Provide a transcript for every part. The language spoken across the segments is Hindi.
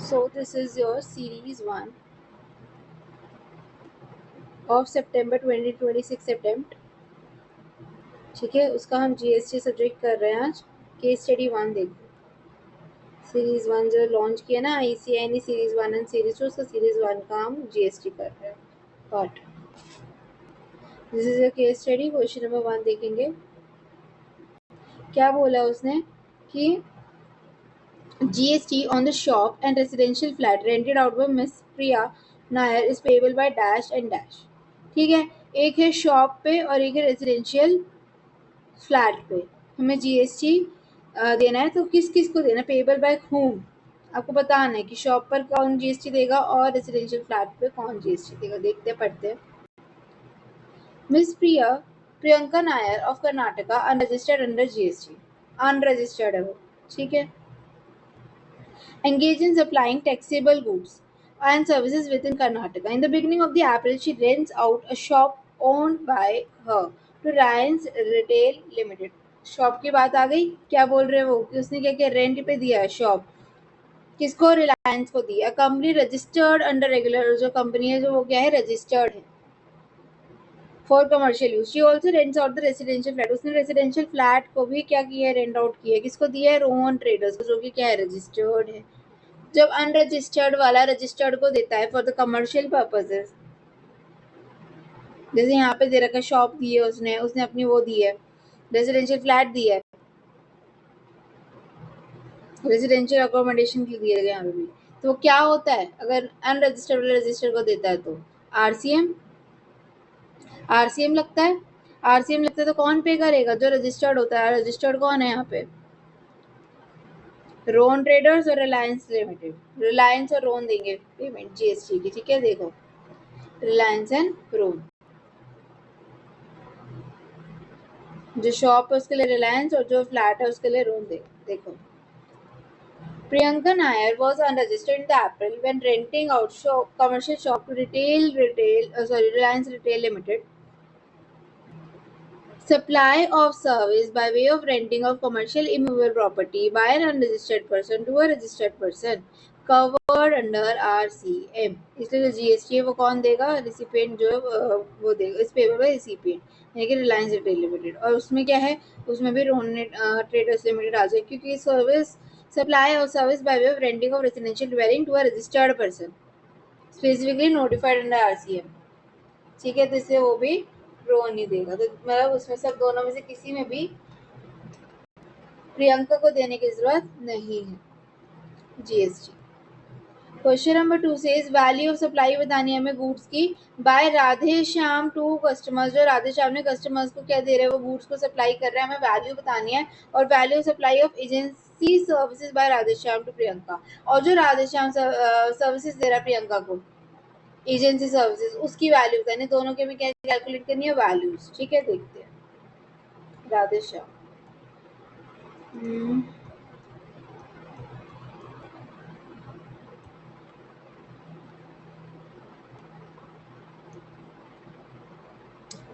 So this is your series 1 of September 2026 attempt. ठीक है, उसका हम जीएसटी सब्जेक्ट कर रहे हैं आज. केस स्टडी 1 देखो. सीरीज 1 जो लॉन्च किया ना आईसीआई ने सीरीज 1 एंड सीरीज 2, उसका सीरीज 1 का हम जीएसटी कर रहे हैं part. This is your case study. Question number 1 देखेंगे. क्या बोला उसने कि GST on the shop and residential flat rented out by Miss Priya Nair is payable by dash and dash. ठीक है, एक है शॉप पे और एक है रेजिडेंशियल फ्लैट पे. हमें जीएसटी देना है, तो किस किस को देना, पेबल बाय होम. आपको बताना है कि शॉप पर कौन जीएसटी देगा और रेजिडेंशियल फ्लैट पे कौन जीएसटी देगा. देखते पढ़ते हैं. Miss Priyanka Nair of Karnataka unregistered under GST. Unregistered है वो. ठीक है. Engaged in supplying taxable goods and services within Karnataka. In the beginning of the April, she rents out a shop owned by her to Reliance Retail Limited. Shop की बात आ गई. क्या बोल रहे वो कि उसने क्या क्या रेंट पे दिया है शॉप. किसको, रिलायंस को दिया. कंपनी रजिस्टर्ड अंडर रेगुलर, जो कंपनी है जो वो क्या है, रजिस्टर्ड है for commercial use. She also rents out the residential flat. उसने रेसिडेंशियल फ्लैट को भी क्या किया है, रेंट आउट किया है. किसको दिया है, रोहन ट्रेडर्स को, जो कि क्या है, रजिस्टर्ड है. जब अनरजिस्टर्ड वाला रजिस्टर्ड को देता है फॉर द कमर्शियल पर्पसेस, जैसे यहाँ पे दे रखा है शॉप दी है उसने अपनी वो दी है, रेजिडेंशियल फ्लैट दी है, रेजिडेंशियल अकोमोडेशन की दिया गया यहाँ पे भी. तो क्या होता है अगर अनरजिस्टर्ड वाला रजिस्टर्ड को देता है तो आरसीएम लगता है. आरसीएम लगता है तो कौन पे करेगा, जो रजिस्टर्ड होता है. रजिस्टर्ड कौन है यहाँ पे, रोन ट्रेडर्स और रिलायंस लिमिटेड. रिलायंस और रोन देंगे पेमेंट जीएसटी की. ठीक है, देखो रिलायंस एंड रोन. जो शॉप है उसके लिए रिलायंस और जो फ्लैट है उसके लिए रोन दे. देखो, Priyanka Nair was unregistered in the April when renting out commercial shop to Reliance Retail Limited. Supply of service by way of renting of commercial immovable property by an unregistered person to a registered person covered under RCM. इसलिए जो जीएसटी है वो कौन देगा, रिसिपिएंट जो है वो देगा. इस पेपर पर रिसिपिएंट यानी कि रिलायंस रिटेल लिमिटेड. और उसमें क्या है, उसमें भी रोन ट्रेडर्स लिमिटेड आ जाए, क्योंकि सर्विस सप्लाई और service by way of renting of residential dwelling to a registered person specifically notified under RCM. ठीक है, तो इससे वो भी रोन नहीं देगा. तो मतलब उसमें सब दोनों में से किसी में भी प्रियंका को देने की जरूरत नहीं है जीएसटी. क्वेश्चन नंबर 2 से वैल्यू ऑफ सप्लाई बतानी है हमें गुड्स की by Radhe Shyam to customers. जो राधे श्याम ने कस्टमर्स को क्या दे रहे हैं, वो गुड्स को सप्लाई कर रहे हैं. हमें वैल्यू बतानी है. और value of supply of agency services by Radhe Shyam to Priyanka. और जो राधे श्याम सर्विसेज दे रहा है प्रियंका को, एजेंसी सर्विसेज, उसकी वैल्यू बतानी. दोनों के में क्या कैलकुलेट करनी है, वैल्यूज. ठीक है, देखते हैं. राधे श्याम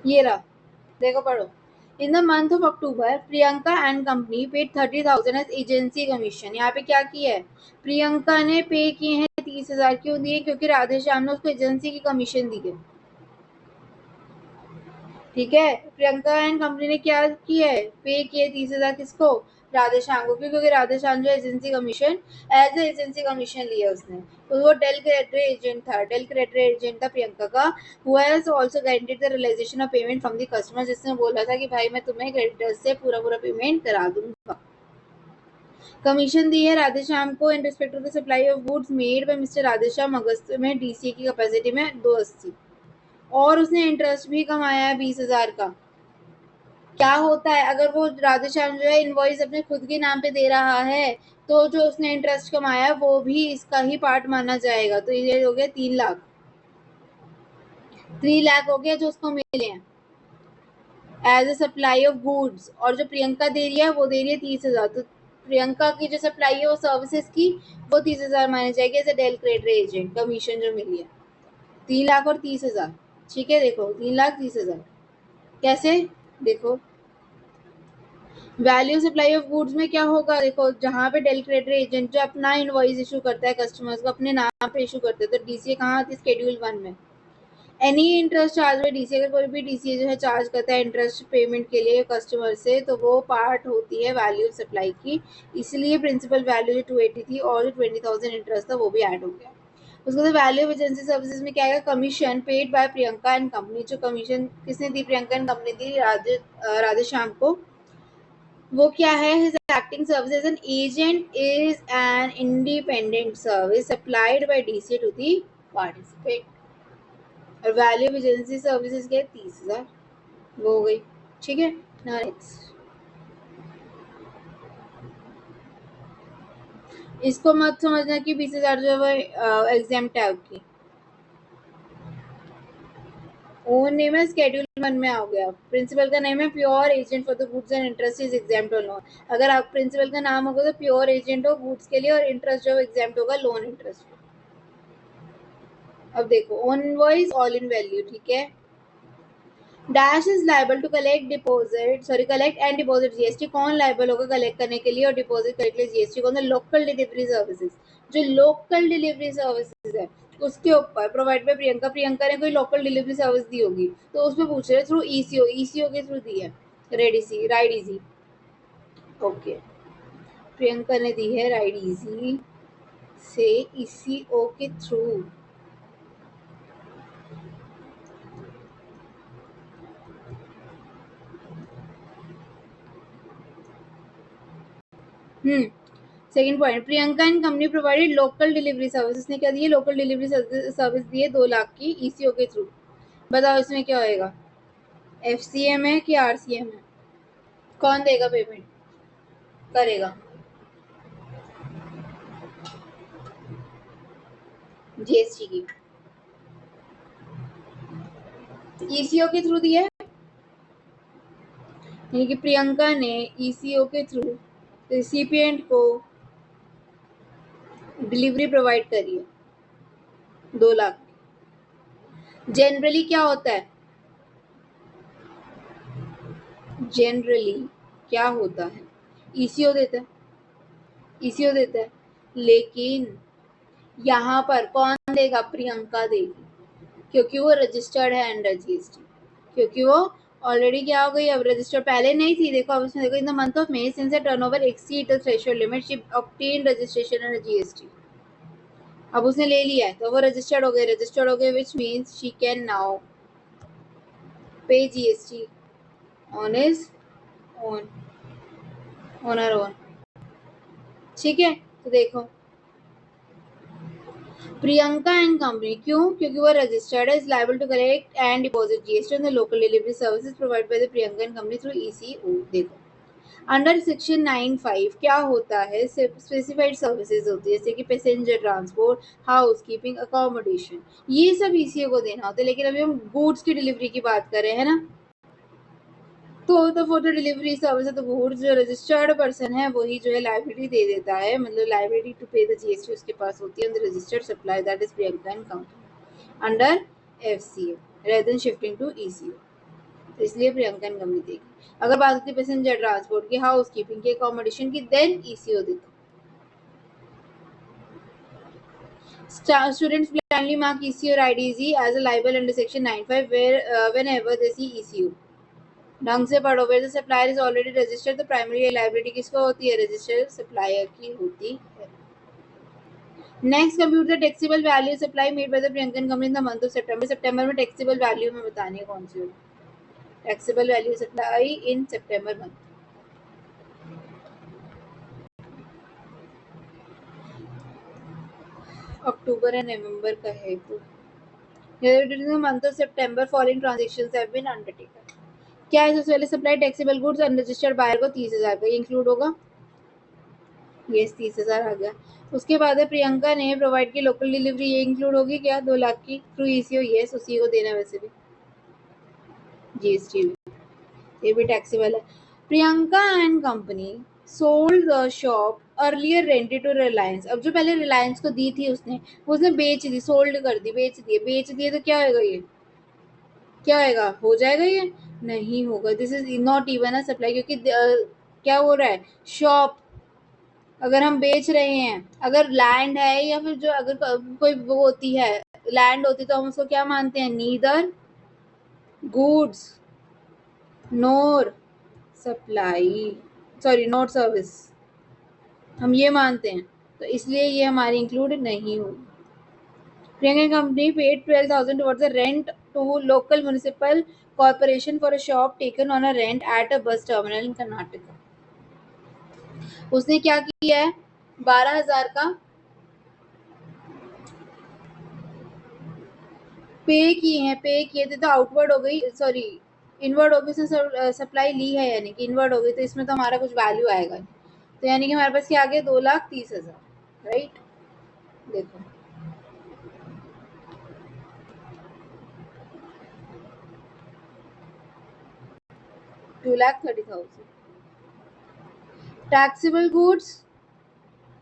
ये रहा, देखो पढ़ो. In the month of October Priyanka and company paid 30,000 as agency commission. यहाँ पे क्या किया है, प्रियंका ने पे किए हैं 30,000. क्यों दिए, क्योंकि राधे श्याम ने उसको एजेंसी की कमीशन दी है. ठीक है, प्रियंका एंड कंपनी ने क्या किया है, पे किए 30,000 किसको, राधे श्याम को. क्योंकि राधे श्याम जो agency commission as agency commission लिया उसने, तो वो डेल क्रेडिटर एजेंट था. डेल क्रेडिटर एजेंट था प्रियंका का. Who has also guaranteed the realisation of payment from the customer. जिसने बोला था कि भाई मैं तुम्हें क्रेडिटर्स से पूरा पेमेंट करा दूंगा. कमीशन दी है राधे श्याम को in respect of the supply of goods made by mister Radhe Shyam अगस्त में डीसी की कैपेसिटी में 280. और उसने इंटरेस्ट भी कमाया है 20,000 का. क्या होता है अगर वो राधे श्याम जो है इनवॉइस अपने खुद के नाम पे दे रहा है, तो जो उसने इंटरेस्ट कमाया वो भी इसका ही पार्ट माना जाएगा. तो ये हो गया 3 लाख. 3 लाख हो गया जो उसको मिले हैं as a supply of goods. और जो प्रियंका दे रही है वो दे रही है 30,000. तो प्रियंका की जो सप्लाई है वो सर्विसेज की, वो 30,000 मानी जाएगी as a del creditor agent commission जो मिली है. 3 लाख और 30,000. ठीक है, देखो 3 लाख 30,000 कैसे, देखो वैल्यू सप्लाई ऑफ गुड्स में क्या होगा, देखो जहाँ पे डेल क्रेडिटर एजेंट जो अपना इनवॉइस इशू करता है कस्टमर्स को अपने नाम पे इशू करते हैं, तो डीसीए कहाँ आती है, शेड्यूल 1 में। एनी इंटरेस्ट चार्ज में डीसीए, अगर कोई भी डीसीए जो है चार्ज करता है इंटरेस्ट पेमेंट के लिए कस्टमर से, तो वो पार्ट होती है वैल्यू सप्लाई की। इसलिए प्रिंसिपल वैल्यू जो 280 थी और जो 20,000 इंटरेस्ट था वो भी ऐड हो गया। उसके बाद वैल्यू ऑफ एजेंसी सर्विसेज में क्या आएगा, commission paid by Priyanka and company. जो कमीशन किसने दी, प्रियंका एंड कंपनी दी राधेश्याम को। वो क्या है, his acting service as an agent is an independent service supplied by DCA to the participant। और वैल्यू ऑफ एजेंसी सर्विसेज क्या है, 30,000, वो हो गई। ठीक है, नेक्स्ट इसको मत समझना कि 20,000 जो है एग्जाम्प्ट है आपकी। ओन नेम है शेड्यूल 1 में आ गया। प्रिंसिपल का नेम है pure agent for the goods and interest is exempt on loan. अगर आप प्रिंसिपल का नाम होगा तो प्योर एजेंट हो गुड्स के लिए, और इंटरेस्ट जो एग्जाम्प्ट होगा लोन इंटरेस्ट। अब देखो on invoice all in value, ठीक है। Dash is liable to collect and deposit GST. कौन लाइबल होगा कलेक्ट करने के लिए और डिपॉजिट करने के लिए जीएसटी, कौन है, लोकल डिलीवरी सर्विसेज। जो लोकल डिलीवरी सर्विसेज है उसके ऊपर प्रोवाइड बाय प्रियंका। प्रियंका ने कोई लोकल डिलीवरी सर्विस दी होगी तो उसमें पूछ रहे थ्रू ईसीओ, ईसीओ के थ्रू दी है, राइड इजी। ओके, प्रियंका ने दी है राइड इजी से ईसीओ के through. Second point, Priyanka and company provided local delivery service. इसने क्या दी है, लोकल डिलीवरी सर्विस दी है 2 लाख की ईसीओ के थ्रू। बताओ इसमें क्या होएगा, एफसीएम है कि आरसीएम है, कौन देगा पेमेंट करेगा, जीएसटी की। ईसीओ के थ्रू दिया है, यानी कि प्रियंका ने ईसीओ के थ्रू रिसिपिएंट को डिलीवरी प्रोवाइड करी है 2 लाख। जनरली क्या होता है, जनरली क्या होता है, ईसीओ देता है, ईसीओ देता है। लेकिन यहाँ पर कौन देगा, प्रियंका देगी, क्योंकि वो रजिस्टर्ड है अंडर जीएसटी, क्योंकि वो ऑलरेडी क्या हो गई, अब रजिस्टर्ड पहले नहीं थी। देखो अब इसमें देखो, इन the month of may since the turnover exceed the threshold limit she obtained registration under GST. अब उसने ले लिया है तो वो रजिस्टर्ड हो गए which means she can now pay GST on his own, on her own. ठीक है, तो देखो प्रियंका एंड कंपनी, क्यों, क्योंकि वो रजिस्टर्ड है, is liable to collect and deposit GST on the local delivery services provide by the Priyanka and company through ECO. देखो अंडर सेक्शन 95 क्या होता है, स्पेसिफाइड सर्विसेज होती है, जैसे कि passenger transport, house keeping, accommodation, ये सब ईसीओ को देना होता है। लेकिन अभी हम गुड्स की डिलीवरी की बात कर रहे हैं ना, तो फॉर द डिलीवरी सर्विस है, तो गुड्स जो रजिस्टर्ड पर्सन है वही जो है लाइबिलिटी दे देता है, मतलब liability to pay the GST उसके पास होती है, registered supply that is Priyanka and company under FCA rather than shifting to ECO. तो इसलिए प्रियंका एंड कंपनी देगी। अगर बात होती है पैसेंजर ट्रांसपोर्ट की, हाउस कीपिंग की, अकोमोडेशन की, देन ईसीओ देता। Students blindly mark ECO or IDZ as a liable under section 95 whenever they see ECO। ढंग से पढ़ो, where the supplier is already registered, तो प्राइमरी लाइबिलिटी किसको होती है, रजिस्टर्ड सप्लायर की होती है। Next, compute the taxable value supply made by the Priyanka company in the month of सितंबर। सितंबर में टैक्सेबल वैल्यू में बतानी है कौन सी होगी, टैक्सेबल वैल्यू सप्लाई इन सितंबर मंथ। अक्टूबर एंड नवंबर का है तो during the month of September following transactions have been undertaken। क्या है, सबसे पहले supply taxable goods unregistered buyer को 30,000 का इंक्लूड होगा, ये 30,000 आ गया। उसके बाद है प्रियंका ने प्रोवाइड की लोकल डिलीवरी, ये इंक्लूड होगी क्या, 2 लाख की थ्रू ईसीओ, यस उसी को देना है वैसे भी, जीएसटी ये भी टैक्सेबल है। Priyanka and company sold the shop earlier rented to Reliance. अब जो पहले रिलायंस को दी थी उसने बेच दी, सोल्ड कर दी, बेच दिए तो क्या होगा, ये क्या होएगा, हो जाएगा, ये नहीं होगा, this is not even a supply, क्योंकि क्या हो रहा है, शॉप। अगर हम बेच रहे हैं, अगर लैंड है या फिर जो अगर कोई वो होती है लैंड होती तो हम उसको क्या मानते हैं, नीदर गुड्स नोर सप्लाई, सॉरी नोट सर्विस, हम ये मानते हैं, तो इसलिए ये हमारी इंक्लूड नहीं होगी। Priyanka company paid 12,000 towards the rent to local municipal corporation for a shop taken on a rent at a bus terminal in Karnataka. उसने क्या किया है, 12,000 का पे किए हैं, पे किए थे तो आउटवर्ड हो गई, सॉरी इनवर्ड हो गई, उसने सप्लाई ली है यानी कि इनवर्ड हो गई, तो इसमें तो हमारा कुछ वैल्यू आएगा नहीं, तो यानी कि हमारे पास क्या आ गया, 2,30,000, राइट। देखो $2,30,000 टैक्सेबल गुड्स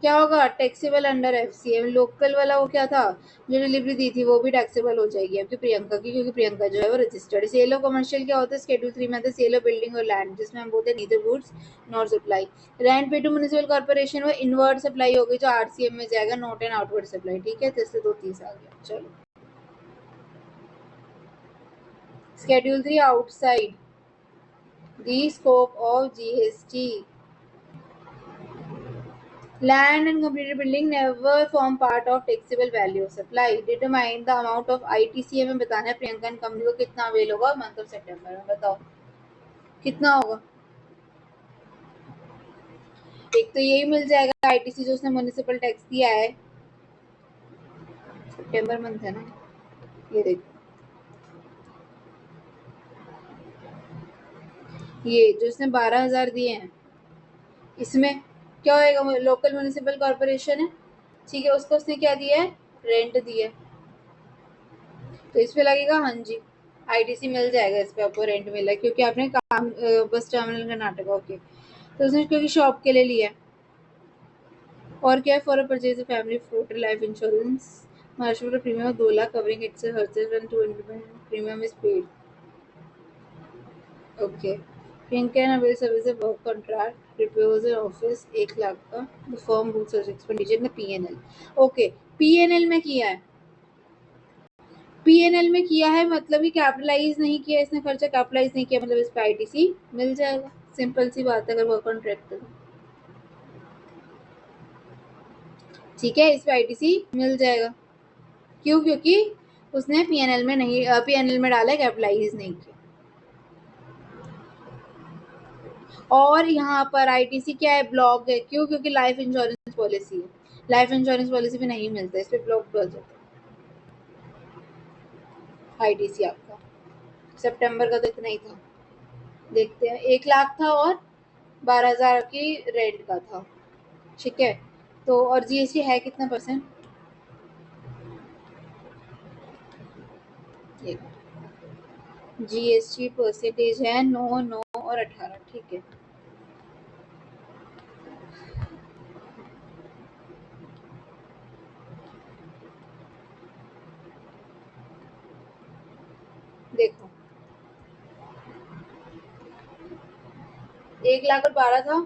क्या होगा, टैक्सेबल अंडर एफसीएम। लोकल वाला वो क्या था, जो डिलीवरी दी थी वो भी टैक्सेबल हो जाएगी आपकी प्रियंका की, क्योंकि प्रियंका जो है वो रजिस्टर्ड। सेल ऑफ कमर्शियल क्या होता है, शेड्यूल 3 में आता है सेल ऑफ बिल्डिंग और लैंड, जिसमें हम बोलते हैं neither goods not supply. Rent पे टू म्युनिसिपल कॉर्पोरेशन वो इनवर्ड सप्लाई होगी जो आरसीएम में जाएगा, नॉट एन आउटवर्ड सप्लाई, ठीक है। जैसे 2-30 आ गया। चलो schedule 3 outside the scope of GST, land and completed building never form part of taxable value of supply. Determine the amount of ITC हमें बताना है प्रियंका एंड कंपनी को कितना अवेल होगा मंथ ऑफ सितंबर में, बताओ कितना होगा। एक तो यही मिल जाएगा आईटीसी जो उसने म्युनिसिपल टैक्स दिया है, सितंबर मंथ है ना, ये देखो ये जो उसने 12,000 दिए हैं, इसमें क्या होएगा, लोकल म्युनिसिपल कॉर्पोरेशन है, ठीक है, उसको उसने क्या दिया है, रेंट दिया है, तो इस पे लगेगा हाँ जी, आईटीसी मिल जाएगा, इस पे आपको रेंट मिला है, क्योंकि आपने काम बस टर्मिनल कर्नाटक, ओके, तो उसने क्योंकि शॉप के लिए लिया है। और क्या है, for a purchase family floater life insurance Maharashtra premium 2 lakh covering its हर्चेज when 200 premium is paid, okay. Pink and avail service work contract repairs office 1 lakh का, the firm books expenditure in PNL, okay. PNL में किया है, पीएनएल में किया है मतलब कि कैपिटलाइज नहीं किया इसने, खर्चा कैपिटलाइज नहीं किया, मतलब इस पे आईटीसी मिल जाएगा, सिंपल सी बात है, अगर वर्क कॉन्ट्रैक्ट है, ठीक है, इस पे आईटीसी मिल जाएगा। क्यों, क्योंकि उसने पीएनएल में नहीं, पीएनएल में डाला है, कैपिटलाइज नहीं किया। और यहाँ पर आईटीसी क्या है, ब्लॉक है, क्यों, क्योंकि लाइफ इंश्योरेंस पॉलिसी है, लाइफ इंश्योरेंस पॉलिसी भी नहीं मिलता, इस पे ब्लॉक कर जाता है आईटीसी आपका। सितंबर का तो इतना ही था, देखते हैं, 1 लाख था और 12,000 की रेंट का था, ठीक है। तो और जीएसटी है कितना परसेंट, जीएसटी परसेंटेज है 9, 9 और 18, ठीक है। देखो 1 लाख और 12 था,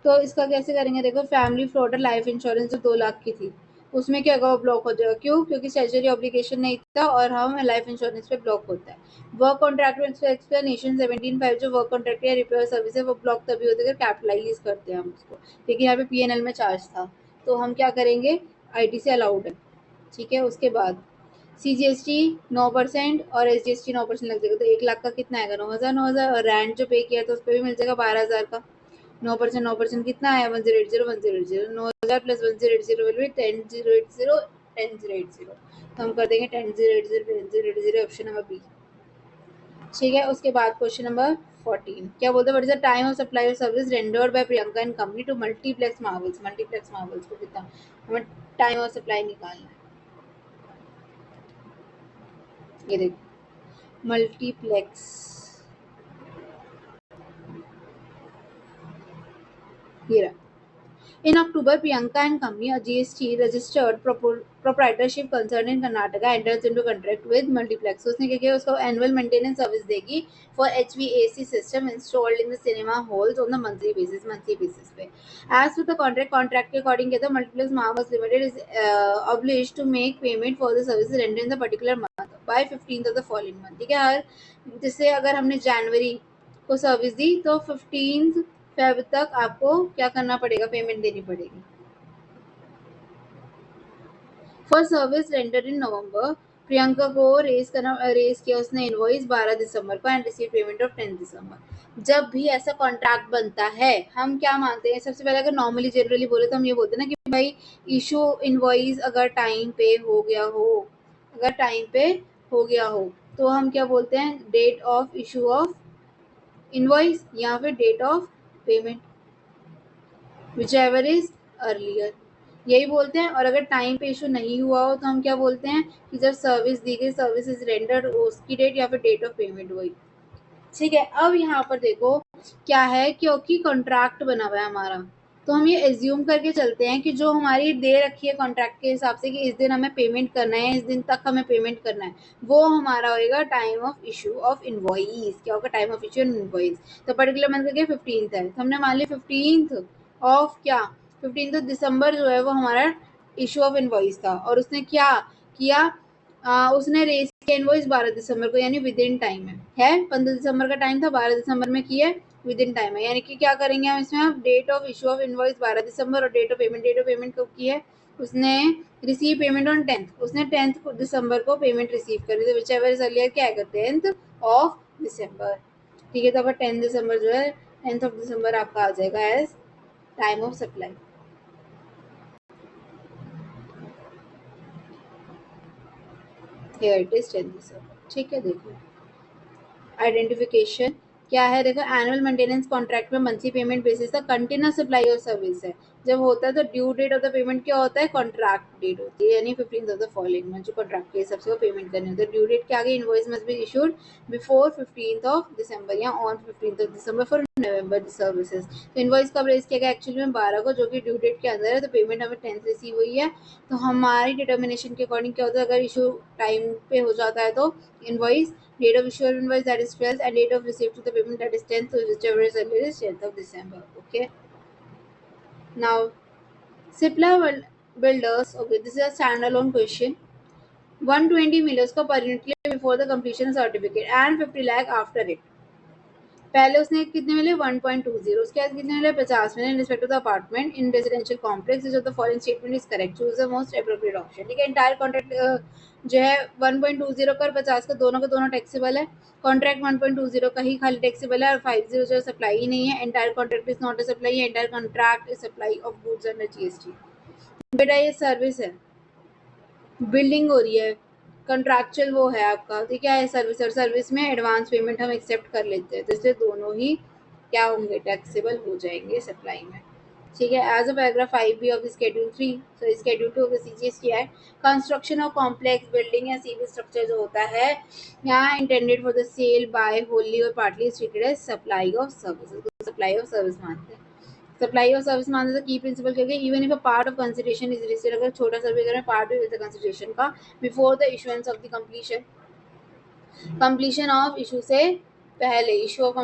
तो इसका कैसे करेंगे, देखो फैमिली फ्लोटर लाइफ इंश्योरेंस जो 2 लाख की थी, उसमें क्या होगा, वो ब्लॉक हो जाएगा, क्यों, क्योंकि स्टैट्यूटरी ऑब्लिगेशन नहीं था और हम लाइफ इंश्योरेंस पे ब्लॉक होता है। वर्क कॉन्ट्रैक्ट में एक्सप्लेनेशन 17.5 जो वर्क कॉन्ट्रैक्ट या रिपेयर सर्विस है वो ब्लॉक तभी होता है अगर कैपिटलाइज करते हैं हम उसको, लेकिन यहाँ पे पीएनएल में चार्ज था, तो हम क्या करेंगे, आईटीसी अलाउड है, ठीक है। उसके बाद सीजीएसटी 9% और एसजीएसटी 9% लग जाएगा, तो 1 लाख का कितना आएगा, 9,000, 9,000, और रैंट जो पे किया था उस पर भी मिल जाएगा 12,000 का, 9%, 9% कितना आया, 1080, 1080, 9,000 प्लस 1080 विल बी 10,080, 10,080, तो हम कर देंगे 10,080, 10,080, ऑप्शन नंबर बी, ठीक है। उसके बाद क्वेश्चन नंबर 14 क्या बोलते हैं, what is the time of supply of service rendered by Priyanka and company to multiplex Marvels, multiplex Marvels को कितना, हमें टाइम ऑफ सप्लाई निकालना है, ये देखो मल्टीप्लेक्स, ये रहा In October, Priyanka and company, a GST registered proprietorship concern in Karnataka, enters into contract with Multiplex. So उसने क्या किया, उसको annual maintenance service देगी for HVAC system installed in the cinema halls on the monthly basis पे. As with the contract के according क्या था, Multiplex Marvels Limited is obliged to make payment for the services rendered in the particular month by 15th of the following month. ठीक है, हर जैसे अगर हमने जनवरी को सर्विस दी तो 15 फेब तक आपको क्या करना पड़ेगा, पेमेंट देनी पड़ेगी. फॉर सर्विस रेंडर इन नवंबर, प्रियंका को रेज किया उसने इनवॉइस 12 दिसंबर को एंड रिसीव पेमेंट ऑफ 10 दिसंबर. जब भी ऐसा कॉन्ट्रैक्ट बनता है हम क्या मानते हैं, सबसे पहले अगर नॉर्मली जनरली बोले तो हम ये बोलते हैं ना कि भाई इशू इनवॉइस अगर टाइम पे हो गया हो तो हम क्या बोलते हैं, date of issue of invoice या फिर date of payment, whichever is earlier, यही बोलते हैं. और अगर टाइम पे इशू नहीं हुआ हो तो हम क्या बोलते हैं कि जब सर्विस दी गई, सर्विस इज रेंडर्ड, उसकी डेट या फिर डेट ऑफ पेमेंट हुई. ठीक है, अब यहाँ पर देखो क्या है, क्योंकि कॉन्ट्रैक्ट बना हुआ है हमारा तो हम ये एज्यूम करके चलते हैं कि जो हमारी दे रखी है कॉन्ट्रैक्ट के हिसाब से कि इस दिन हमें पेमेंट करना है, इस दिन तक हमें पेमेंट करना है, वो हमारा होएगा time of issue of invoice. क्या होगा, टाइम ऑफ इशू इनवॉइस. तो पर्टिकुलर मंथ का 15th है तो हमने मान लिया 15th ऑफ क्या, 15th दिसंबर जो है वो हमारा इशू ऑफ इनवॉइस था. और उसने क्या किया, उसने रेस किया इनवॉइस 12 दिसंबर को, यानी विद इन टाइम है 15 दिसंबर का टाइम था, 12 दिसंबर में किया, विद इन टाइम है. यानी कि क्या करेंगे हम इसमें, अब date of issue of invoice 12 दिसंबर और डेट ऑफ पेमेंट कब की है, उसने रिसीव पेमेंट ऑन 10th, उसने 10th दिसंबर को पेमेंट रिसीव करी, तो विच एवर इज अर्लियर क्या आएगा, 10th ऑफ दिसंबर. ठीक है, तो अगर 10 दिसंबर जो है 10th ऑफ दिसंबर आपका आ जाएगा as time of supply. Here it is 10 दिसंबर. ठीक है, देखो आइडेंटिफिकेशन क्या है, देखो एनुअल मेंटेनेंस कॉन्ट्रैक्ट में मंथली पेमेंट बेसिस का कंटिन्यूस सप्लाई और सर्विस है. जब होता है तो due date of the payment क्या होता है, कॉन्ट्रैक्ट डेट होती है, यानी 15th of the following month जो कॉन्ट्रैक्ट के हिसाब से वो पेमेंट करनी होती है. ड्यू डेट क्या आ गई, invoice must be issued before 15th of दिसंबर या ऑन 15th ऑफ दिसंबर फॉर नवंबर सर्विसेज. तो इनवॉइस कब रेज किया गया, एक्चुअली में 12 को, जो कि ड्यू डेट के अंदर है, तो पेमेंट हमें 10th रिसीव हुई है. तो हमारी डिटर्मिनेशन के अकॉर्डिंग क्या होता है, अगर इशू टाइम पे हो जाता है तो invoice date of issue invoice that is 12th and date of receipt to the payment that is 10th, so whichever is earlier is 10th of December. Okay, now Cipla builders, okay, this is a standalone question. 120 million का per unit before the completion certificate and 50 lakh after it. पहले उसने कितने मिले, 1.20. उसके बाद कितने मिले, 50 मिले. In respect to the apartment in residential complex जो the following statement is correct, choose the most appropriate option. ठीक है, एंटायर कॉन्ट्रैक्ट जो है 1.20 का और 50 का दोनों टैक्सेबल है. कॉन्ट्रैक्ट 1.20 का ही खाली टैक्सेबल है और 50 जो सप्लाई ही नहीं है. Entire contract is not a supply, entire contract is supply of goods under GST. बेटा ये सर्विस है, बिल्डिंग हो रही है, कंट्रैक्चुअल वो है आपका, तो क्या है सर्विस, और सर्विस में एडवांस पेमेंट हम एक्सेप्ट कर लेते हैं, तो इसलिए दोनों ही क्या होंगे, टैक्सेबल हो जाएंगे सप्लाई में. ठीक है, as a paragraph 5B of schedule 3, so schedule 2 of the CGST act, construction of complex building या सिविल स्ट्रक्चर जो होता है यहाँ intended for the sale by wholly और partly treated as supply of services, supply of service मानते हैं. सप्लाई ऑफ सर्विस मानते हैं की प्रिंसिपल क्या है, even if a part of consideration is received, अगर छोटा सा भी अगर पार्ट भी कंसिडरेशन का before the issuance of the completion of issue से पहले, इशू ऑफ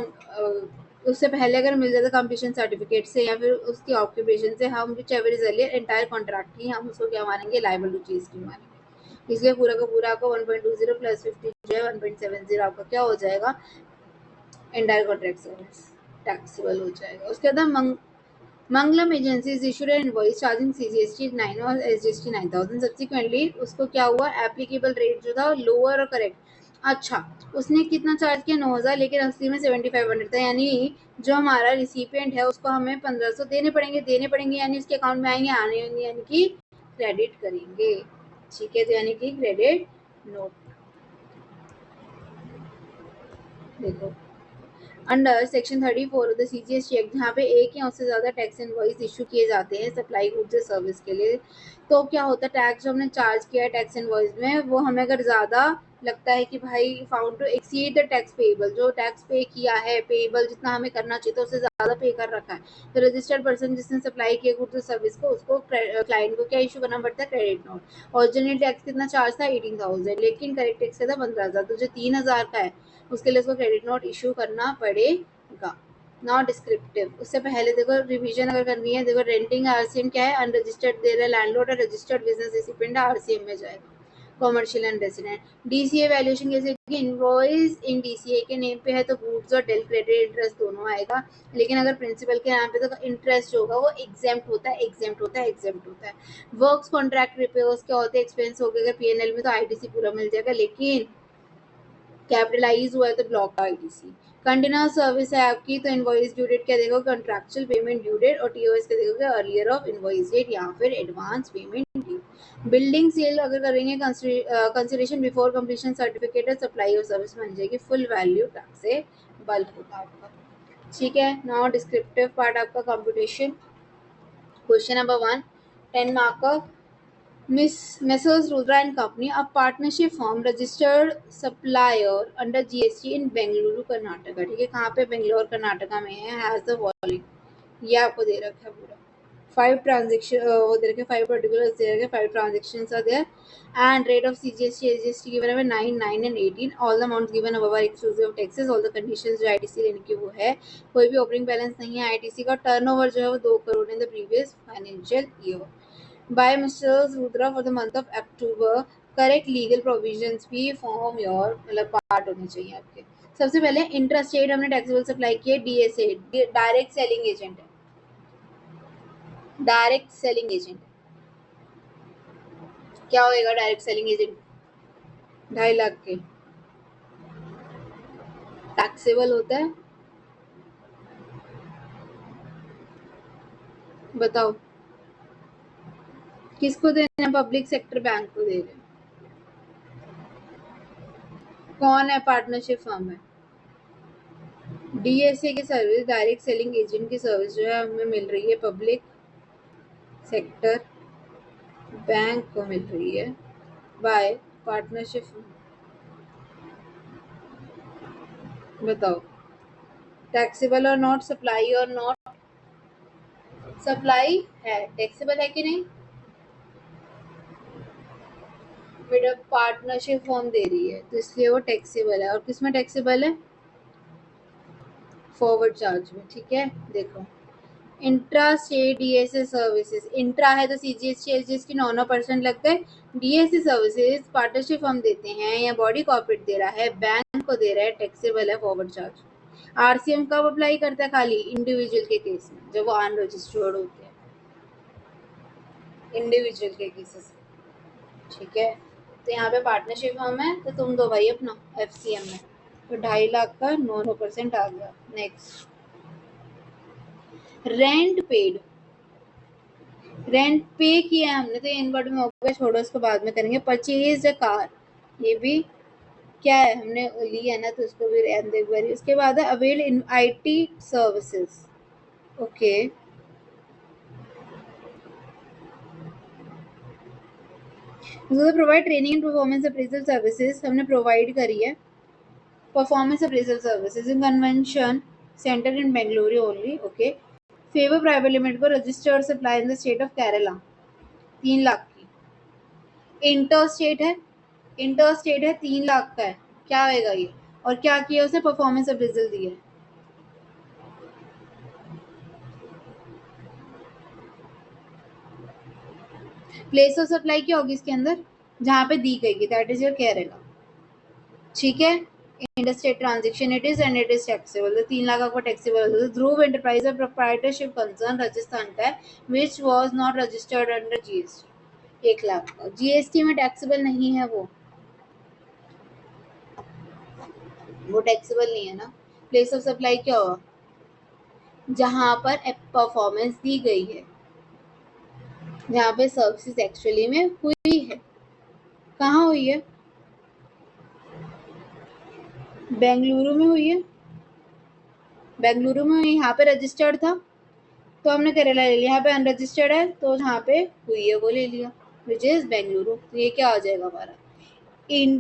उससे पहले अगर मिल जाता कंप्लीशन सर्टिफिकेट से या फिर उसकी ऑक्यूपेशन से, हम whichever is earlier entire contract ही हम उसको क्या मानेंगे, लायबल टू जीएसटी मानेंगे. इसलिए पूरा का पूरा आपको 1.20 प्लस 50 जो है 1.70 आपका क्या हो जाएगा, एंटायर कॉन्ट्रैक्ट सर्विस टैक्सेबल हो जाएगा. उसके बाद Mangalam Agencies issued an invoice charging CGST 9 और SGST 9000. Subsequently उसको क्या हुआ, एप्लीकेबल रेट जो था लोअर और करेक्ट. अच्छा, उसने कितना चार्ज किया, 9000, लेकिन असली में 7500 था, यानी जो हमारा रिसिपिएंट है उसको हमें 1500 देने पड़ेंगे, यानी उसके अकाउंट में आएंगे, यानी कि क्रेडिट करेंगे. ठीक है, तो यानी कि क्रेडिट नोट. देखो under section 34 of the CGST act, जहाँ पे एक या उससे ज़्यादा टैक्स इनवॉइस इशू किए जाते हैं सप्लाई गुड्स या सर्विस के लिए, तो क्या होता है, टैक्स जो हमने चार्ज किया है टैक्स इनवॉइस में वो हमें अगर ज़्यादा लगता है कि भाई found to exceed the tax payable, जो टैक्स पे किया है, पेएबल जितना हमें करना चाहिए था उससे ज़्यादा पे कर रखा है, तो रजिस्टर्ड पर्सन जिसने सप्लाई किया गुड्स सर्विस को, उसको क्लाइंट को क्या इशू करना पड़ता है? Credit note. ओरिजिनल टैक्स कितना चार्ज था? 18,000, लेकिन करेक्ट टैक्स था 15,000, तो जो 3,000 का है उसके लिए उसको क्रेडिट नोट इशू करना पड़ेगा। नॉट डिस्क्रिप्टिव, उससे पहले देखो रिवीजन अगर करनी है, देखो रेंटिंग आरसीएम क्या है? अनरजिस्टर्ड दे रहा है लैंडलॉर्ड, और रजिस्टर्ड बिजनेस रेसिपिएंट आरसीएम में जाएगा, commercial and resident. DCA valuation कैसे होगी? इनवॉइस इन डीसीए के नेम पे है तो गुड्स और डेल क्रेडिट इंटरेस्ट दोनों आएगा, लेकिन अगर प्रिंसिपल के नाम पे तो इंटरेस्ट होगा वो एग्जेम्प्ट होता है, एग्जेम्प्ट होता है, एग्जेम्प्ट होता है। वर्क्स कॉन्ट्रैक्ट रिपेयर्स क्या होते हैं? एक्सपेंस हो गए, अगर पीएनएल में तो आईटीसी पूरा मिल जाएगा, लेकिन कैपिटलाइज हुआ है तो ब्लॉक का आईटीसी। कंटिन्यूअस सर्विस है आपकी तो इनवॉइस ड्यू डेट क्या देगा? कंट्रैक्चुअल पेमेंट ड्यू डेट, और टीओएस क्या देगा? अर्लियर ऑफ इनवॉइस डेट या फिर advance payment due. Building sale अगर करेंगे कंसिडरेशन बिफोर कंप्लीशन सर्टिफिकेट है, सप्लाई और सर्विस बन जाएगी, फुल वैल्यू टैक्सेबल होगा आपका। ठीक है, नाउ डिस्क्रिप्टिव पार्ट आपका कंप्यूटेशन। क्वेश्चन नंबर 1, 10 मार्क का। Messrs. Rudra and Company, a partnership firm registered supplier under GST in Bengaluru Karnataka. ठीक है, कहाँ पे? बेंगलोर कर्नाटका में है। हैज द फॉलोइंग, ये आपको दे रखा है पूरा। 5 ट्रांजेक्शन वो दे रखे, 5 पर्टिकुलर्स दे रखे, 5 transactions are there and rate of CGST SGST given है 9, 9 and 18। All the amounts given above are exclusive of taxes. All the conditions जो आईटीसी लेने की वो है, कोई भी ओपनिंग बैलेंस नहीं है आईटीसी का। टर्नओवर जो है वो 2 crore in the previous financial year. By Mr. Rudra for the month of October, correct legal provisions भी फॉर्म योर मतलब पार्ट होने चाहिए आपके। सबसे पहले इंट्रास्टेट हमने टैक्सेबल सप्लाई किया, डीएसए डायरेक्ट सेलिंग एजेंट है, डायरेक्ट सेलिंग एजेंट। क्या होएगा डायरेक्ट सेलिंग एजेंट? 2.5 लाख के टैक्सेबल होता है। बताओ किसको देना है? पब्लिक सेक्टर बैंक को दे रहे हैं। कौन है? पार्टनरशिप फर्म है। डीएसए की सर्विस, डायरेक्ट सेलिंग एजेंट की सर्विस जो है हमें मिल रही है पब्लिक सेक्टर बैंक को मिल रही है बाय पार्टनरशिप। बताओ टैक्सेबल और नॉट, सप्लाई और नॉट। सप्लाई है, टैक्सेबल है कि नहीं? बेटा पार्टनरशिप फॉर्म दे रही है तो इसलिए वो टैक्सेबल है। और किसमें टैक्सेबल है? फॉरवर्ड चार्ज में। ठीक है, देखो intra state DSA services, intra है तो सीजीएसटी एसजीएसटी 9% लग गए। डीएसए सर्विसेज पार्टनरशिप फर्म देते हैं या बॉडी कॉर्पोरेट दे रहा है, बैंक को दे रहा है, टैक्सेबल है फॉरवर्ड चार्ज। आरसीएम कब अप्लाई करता है? खाली इंडिविजुअल के केस में, जब वो अनरजिस्टर्ड होते हैं, इंडिविजुअल के केसेस। ठीक है, तो यहाँ पे पार्टनरशिप फर्म है तो तुम दो भाई अपना एफसीएम में, तो 2.5 लाख का 9% आ गया। नेक्स्ट, रेंट पेड, रेंट पे किया है हमने तो ये इनवर्ट में हो गया, छोड़ो इसको बाद में करेंगे। परचेज अ कार, ये भी क्या है? हमने लिया है ना तो इसको भी रहने दो एक बारी। उसके बाद है avail in IT services. Okay, provide training and performance appraisal services, हमने प्रोवाइड करी है performance appraisal services in convention centre in Bengaluru only. Okay, favour private limited को registered supply in the state of Kerala, 3 lakh की। इंटर स्टेट है, इंटर स्टेट है, 3 लाख का है। क्या होएगा ये? और क्या किया उसने? परफॉर्मेंस अप्रेजल दिया है। प्लेस ऑफ सप्लाई क्या होगी इसके अंदर? जहाँ पे दी गई, दैट इज योर केरला। ठीक है, intrastate transaction it is and it is taxable, तो 3 लाख आपको टैक्सेबल है। Dhruv enterprise proprietorship concern Rajasthan का है, which was not registered under GST, 1 lakh का। जीएसटी में टैक्सेबल नहीं है वो टैक्सेबल नहीं है ना। प्लेस ऑफ सप्लाई क्या होगा? जहाँ पर परफॉर्मेंस दी गई है, जहाँ पे सर्विसेज एक्चुअली में हुई है। कहाँ हुई है? बेंगलुरु में हुई है, बेंगलुरु में हुई, यहाँ पे रजिस्टर्ड था तो हमने केरला ले लिया। यहाँ पे अनरजिस्टर्ड है तो जहाँ पे हुई है वो ले लिया, विच इज बेंगलुरु। तो ये क्या आ जाएगा हमारा? इन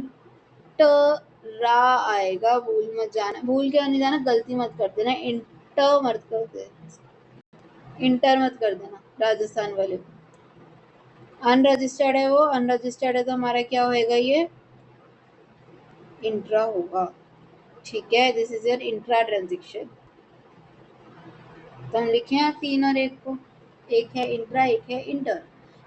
इंटरा आएगा, भूल मत जाना, भूल क्या नहीं जाना, गलती मत कर देना, इंटर मत कर देना, इंटर मत कर देना राजस्थान वाले को। अनरजिस्टर्ड है वो, अनरजिस्टर्ड है तो हमारा क्या होएगा, ये इंट्रा होगा। ठीक है, this is your intra transaction. तो हम लिखे हैं 3 और 1 को, एक है इंट्रा एक है inter.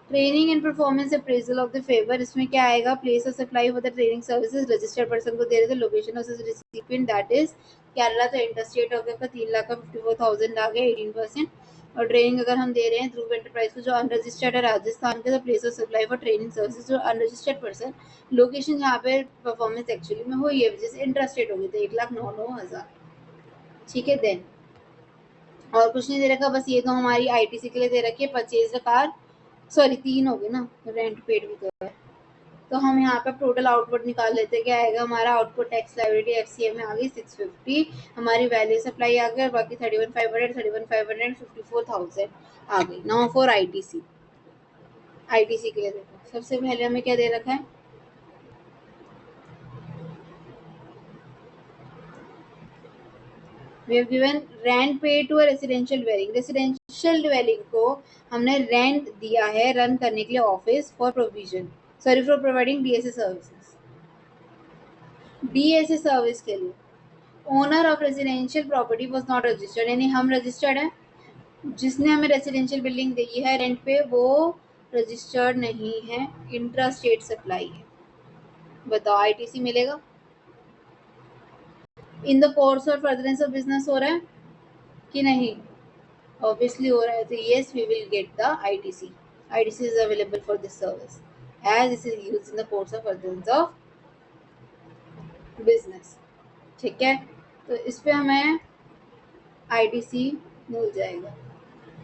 Training and performance appraisal of the favour, इसमें क्या आएगा, place of supply for the training services registered person को दे रहे थे, location of recipient that is Kerala, तो इंटरस्टेट हो गया 3,54,000 आ गया 18%। और ट्रेनिंग अगर हम दे रहे हैं ध्रुव एंटरप्राइज को जो अनरजिस्टर्ड है राजस्थान के, तो place of supply for training services जो अनरजिस्टर्ड पर्सन, लोकेशन जहाँ पे परफॉर्मेंस एक्चुअली में हुई है जैसे इंटरस्टेट हो गई तो 1,09,9,000। ठीक है, देन और कुछ नहीं दे रखा, बस ये तो हमारी आईटीसी के लिए दे रखी है। परचेज कार, सॉरी 3 हो गए ना, रेंट पेड भी तो है। तो हम यहाँ पे टोटल आउटपुट निकाल लेते हैं, क्या आएगा हमारा आउटपुट, टैक्स लायबिलिटी एफसीए में आ गई 650, हमारी वैल्यू सप्लाई आ गई, बाकी 31,500 54,000 आ गई। नाउ फॉर आईटीसी, आईटीसी के लिए देखो सबसे पहले हमें क्या दे रखा है, we have given rent paid to a residential dwelling, residential dwelling को हमने रेंट दिया है रन करने के लिए office for provision, sorry for providing DSA services, DSA service के लिए। Owner of residential property was not registered, यानी हम रजिस्टर्ड है, जिसने हमें रेजिडेंशियल बिल्डिंग दी है रेंट पे वो रजिस्टर्ड नहीं है, इंट्रा स्टेट सप्लाई है। बताओ आईटीसी मिलेगा। इन द कोर्स और फर्दरेंस ऑफ बिजनेस हो रहा है कि नहीं, obviously हो रहा है, तो yes we will get the ITC. ITC is available for this service as this is used in the course of furtherance of business. ठीक है, तो इस पे हमें ITC मिल जाएगा।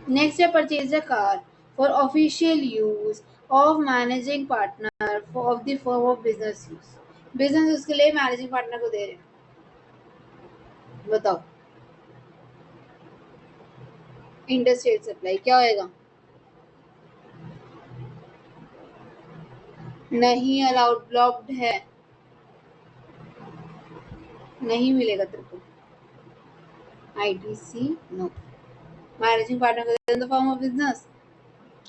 नेक्स्ट है purchase a car for official use of managing partner of the firm of business use, business use के लिए मैनेजिंग पार्टनर को दे रहे हैं। बताओ इंटरस्टेट सप्लाई क्या होएगा, नहीं अलाउड, ब्लॉक्ड है, नहीं मिलेगा तेरे को ITC, no. Managing partner in the form of business,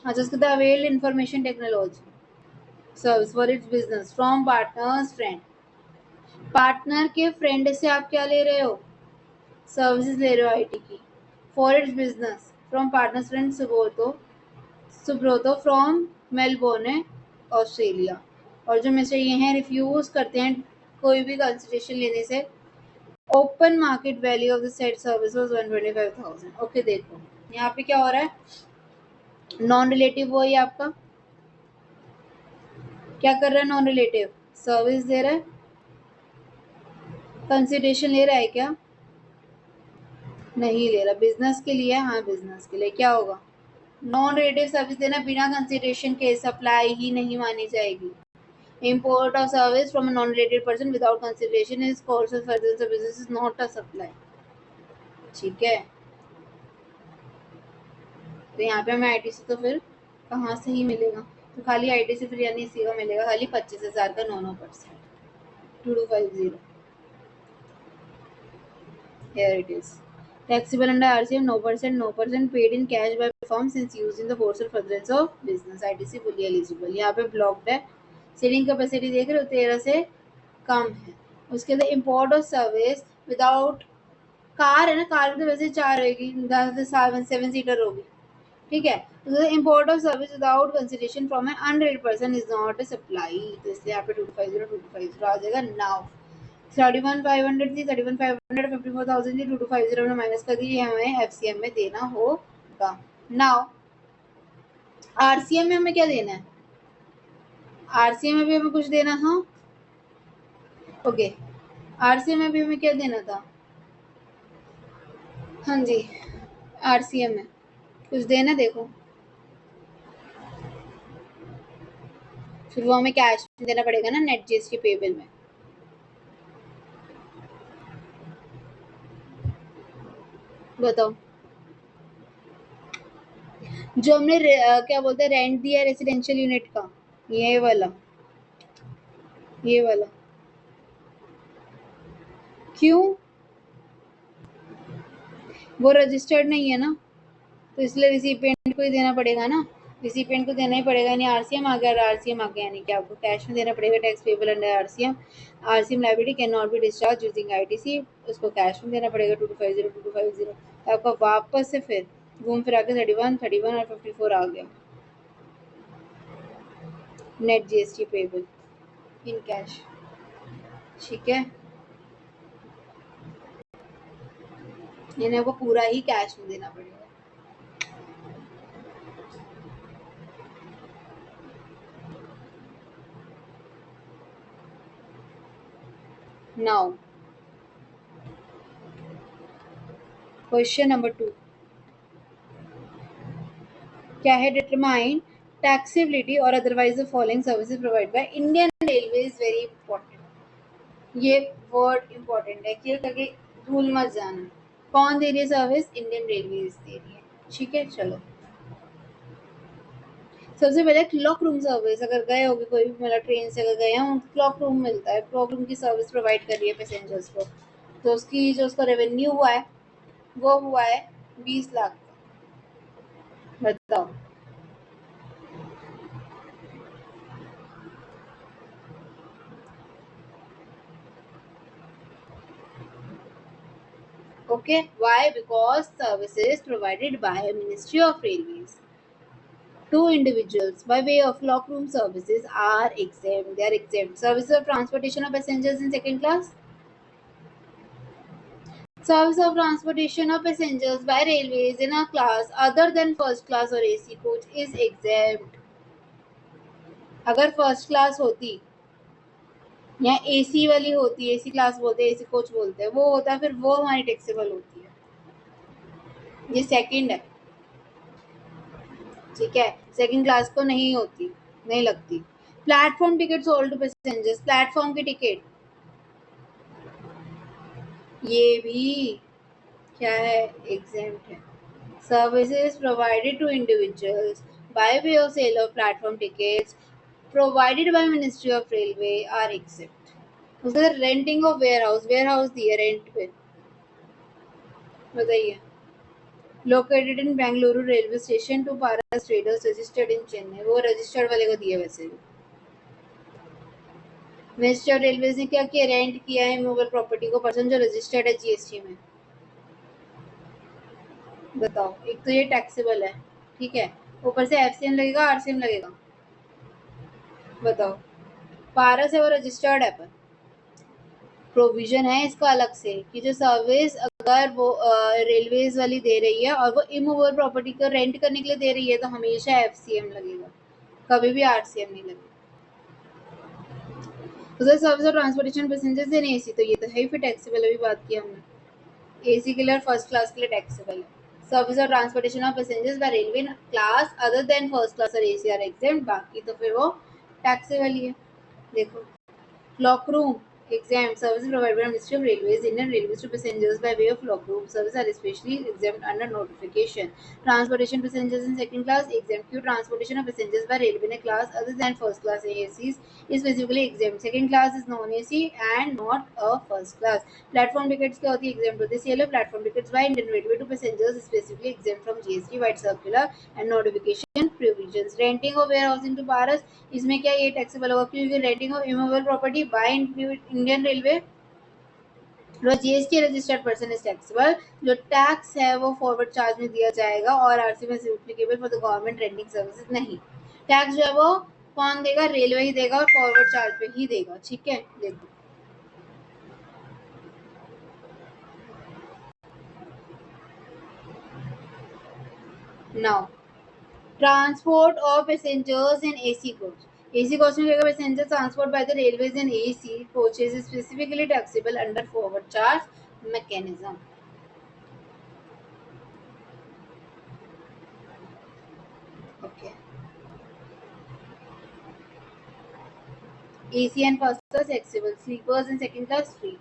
अच्छा उसके बाद availed information technology service for its business from partners friend, partner के फ्रेंड से आप क्या ले रहे हो, सर्विसेज ले रहे हो आईटी की, for its business from partners friend Subroto from Melbourne Australia. और जो मिस्टर ये हैं रिफ्यूज करते हैं कोई भी कंसिडरेशन लेने से, open market value of the set service was 125,000। Okay, देखो यहाँ पे क्या हो रहा है, नॉन रिलेटिव वो ही आपका क्या कर रहा है, नॉन रिलेटिव सर्विस दे रहा है, कंसिडरेशन ले रहा है क्या, नहीं ले रहा, बिजनेस के लिए, हाँ बिजनेस के लिए क्या होगा, नॉन रिलेटिव सर्विस देना बिना कंसिडरेशन के सप्लाई ही नहीं मानी जाएगी। Import of service from a non related person without consideration is course of furtherance of business is not a supply. ठीक है, तो यहाँ पे हमें आईटीसी तो फिर कहाँ से ही मिलेगा, तो खाली आईटीसी फिर यानी इसी का मिलेगा खाली 25,000 का 9% 2250। Here it is. Taxable under RCM 9%, 9% paid in cash by firm since used in the course or furtherance of business. ITC fully eligible. यहाँ पे ब्लॉक्ड है, सीटिंग कैपेसिटी देख रहे हो 13 से कम है। उसके बाद import of service without, car है ना, कार तो वैसे 4 होगी, 7 सीटर होगी। ठीक है, तो import of service without consideration from an unrelated person is not a supply, तो इसलिए यहाँ पे 2250 आ जाएगा। नाउ 31,500 थी, 31,500 54,000 थी, 2250 हमने माइनस कर दी, ये हमें एफसीएम में देना होगा। नाउ आरसीएम में हमें क्या देना है, आरसीएम में भी हमें कुछ देना था। ओके, आरसीएम में भी हमें क्या देना था, हाँ जी आरसीएम में कुछ देना, देखो फिर वो हमें कैश में देना पड़ेगा ना, नेट जीएसटी पेबल में। बताओ, जो हमने क्या बोलते हैं रेंट दिया रेसिडेंशियल यूनिट का, ये वाला, ये वाला क्यों? वो रजिस्टर्ड नहीं है ना, तो इसलिए रिसिपिएंट को ही देना पड़ेगा ना, रिसिपिएंट को देना ही पड़ेगा। यानी आरसीएम आ गया, आरसीएम आ गया यानी कि आपको कैश में देना पड़ेगा tax payable under RCM. RCM liability can not be discharge using ITC, उसको कैश में देना पड़ेगा 2250 तो आपका वापस से फिर घूम फिर आके 31 और 54 आ गया net GST payable in cash. ठीक है, यानी आपको पूरा ही कैश में देना पड़ेगा। नाउ क्वेश्चन नंबर 2 क्या है? डिटरमाइन टैक्सेबिलिटी और otherwise the following services provide by Indian railway is very important. ये वर्ड इंपॉर्टेंट है, क्लियर करके भूल मत जाना। कौन दे रही है सर्विस? इंडियन रेलवे दे रही है। ठीक है, चलो सबसे पहले क्लॉक रूम सर्विस। अगर गए होगे कोई भी, मतलब ट्रेन से अगर गए हैं, क्लॉक रूम मिलता है, क्लॉक रूम की सर्विस प्रोवाइड कर रही है पैसेंजर्स को। तो उसकी जो उसका रेवेन्यू हुआ है वो हुआ है 20 लाख। बताओ okay, why? Because services provided by Ministry of Railways to individuals by way of lock room services are exempt. They are exempt. Services of transportation of passengers in second class. Service of transportation of passengers by railways in a class other than first class or AC coach is exempt. अगर फर्स्ट क्लास होती या एसी वाली होती, एसी क्लास बोलते हैं, एसी कोच बोलते हैं, वो होता फिर वो हमारी टैक्सेबल होती है। ये सेकंड है, ठीक है, सेकंड क्लास को नहीं होती, नहीं लगती। Platform ticket sold to passengers, platform की टिकट ये भी क्या है? एग्जेम्प्ट है। Services provided to individuals by way of sale of platform tickets provided by ministry of railway are exempt. उसके renting of warehouse, warehouse दिए रेंट पे, बताइए। Located in Bengaluru railway station to Paras traders registered in Chennai, वो रजिस्टर्ड वाले को दिए। वैसे भी मिनिस्ट्री ऑफ रेलवेज ने क्या किया? रेंट किया है मूवेबल प्रॉपर्टी को पर्सन जो रजिस्टर्ड है जीएसटी में। बताओ, एक तो ये टैक्सेबल है, ठीक है, ऊपर से एफसीएम लगेगा, आरसीएम लगेगा। बताओ, पारस है वो रजिस्टर्ड है, पर प्रोविजन है इसका अलग से कि जो सर्विस अगर वो रेलवेज वाली दे रही है और वो इमूवेबल प्रॉपर्टी को रेंट करने के लिए दे रही है तो हमेशा एफसीएम लगेगा, कभी भी आरसीएम नहीं लगेगा। Service of transportation passengers in AC, तो ये तो है ही फिर टैक्सेबल, अभी बात की हमने। एसी के लिए और फर्स्ट क्लास के लिए टैक्सेबल है। सर्विस और transportation of passengers by railway class other than first class और एसी आर एग्जेम्प्ट, बाकी तो फिर वो टैक्सेबल ही है। देखो, lock room exempt. Services provided by Ministry of Railways, Indian Railways to passengers by way of lock room service are especially exempt under notification. Transportation passengers in second class exempt. Q transportation of passengers by railway in a class other than first class ACs is specifically exempt. Second class is non-AC and not a first class. Platform tickets क्या होती है? Exempt होती है। Sale of platform tickets by Indian Railway to passengers is specifically exempt from GST white circular and notification provisions. Renting of warehousing to Paras, इसमें क्या ये टैक्सेबल होगा? क्योंकि renting of immovable property by Indian railway GST registered person is taxable. जो टैक्स है वो फॉरवर्ड चार्ज में दिया जाएगा और आरसी में applicable for the government renting services नहीं। टैक्स जो है वो कौन देगा? रेलवे ही देगा और फॉरवर्ड चार्ज पे ही देगा। ठीक है, देखो now transport of passengers in AC coach. AC coach में क्या? Passenger transport by the railways in AC coaches is specifically taxable under forward charge mechanism. Okay. AC and first class taxable, sleepers in second class free.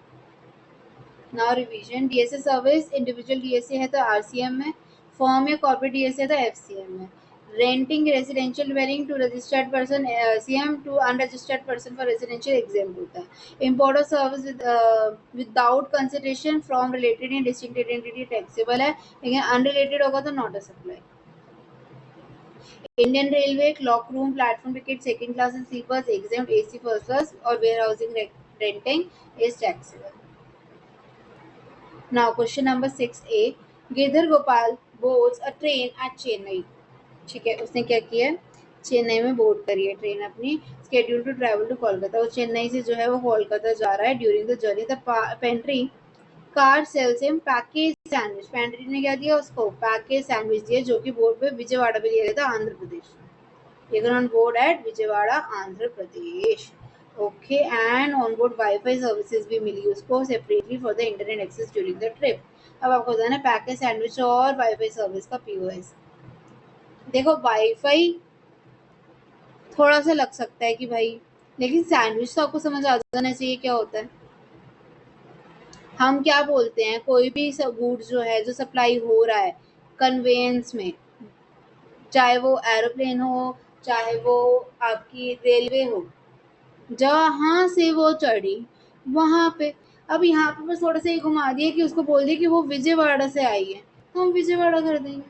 Now revision. DSA service individual DSA है तो RCM में, फॉर्म या कॉर्पोरेट DSA है तो FCM में। Renting residential dwelling to registered person CM to unregistered person for residential exempt होता है। Import of service without consideration from related in distinct identity taxable है, लेकिन अनरिलेटेड होगा तो not a supply. Indian railway cloakroom platform ticket second class and sleepers exempt, AC first class और warehousing renting is taxable. Now question number 6A, Girdhar Gopal boards a train at Chennai. ठीक है, उसने क्या किया है, चेन्नई में बोर्ड करी है ट्रेन अपनी, schedule to travel to Kolkata. वो चेन्नई से जो है वो कोलकाता जा रहा है। During the journey the pantry car sells him package sandwich. Pantry ने क्या दिया उसको, पैकेज सैंडविच दिया, जो कि बोर्ड पे विजयवाड़ा पे दिया गया था, Andhra Pradesh. Taken on board at Vijayawada, Andhra Pradesh. Okay, and on board Wi-Fi services भी मिली उसको separately for the internet access during the trip. अब आपको बताना पैकेज सैंडविच और वाईफाई सर्विस का POS। देखो वाईफाई थोड़ा सा लग सकता है कि भाई, लेकिन सैंडविच तो आपको समझ आ जाना चाहिए क्या होता है। हम क्या बोलते हैं, कोई भी गुड्स जो है जो सप्लाई हो रहा है कन्वेंस में, चाहे वो एरोप्लेन हो, चाहे वो आपकी रेलवे हो, जहाँ से वो चढ़ी वहां पे, अब यहाँ पे बस थोड़ा सा ये घुमा दिया कि उसको बोल दिया कि वो विजयवाड़ा से आई है, तो हम विजयवाड़ा कर देंगे,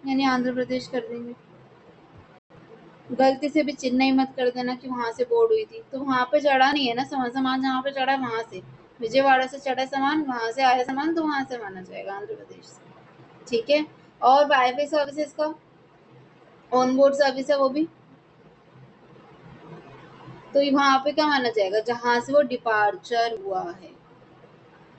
यानी आंध्र प्रदेश कर देंगे। गलती से भी चेन्नई मत कर देना कि वहां से बोर्ड हुई थी, तो वहां पे चढ़ा नहीं है ना सामान जहाँ पे चढ़ा वहां से, विजयवाड़ा से चढ़ा सामान, वहां से आया सामान, तो वहां से माना जाएगा आंध्र प्रदेश से। ठीक है, और वाईफाई सर्विसेज का ऑन बोर्ड सर्विस है वो भी, तो वहां पे क्या माना जाएगा, जहां से वो डिपार्चर हुआ है,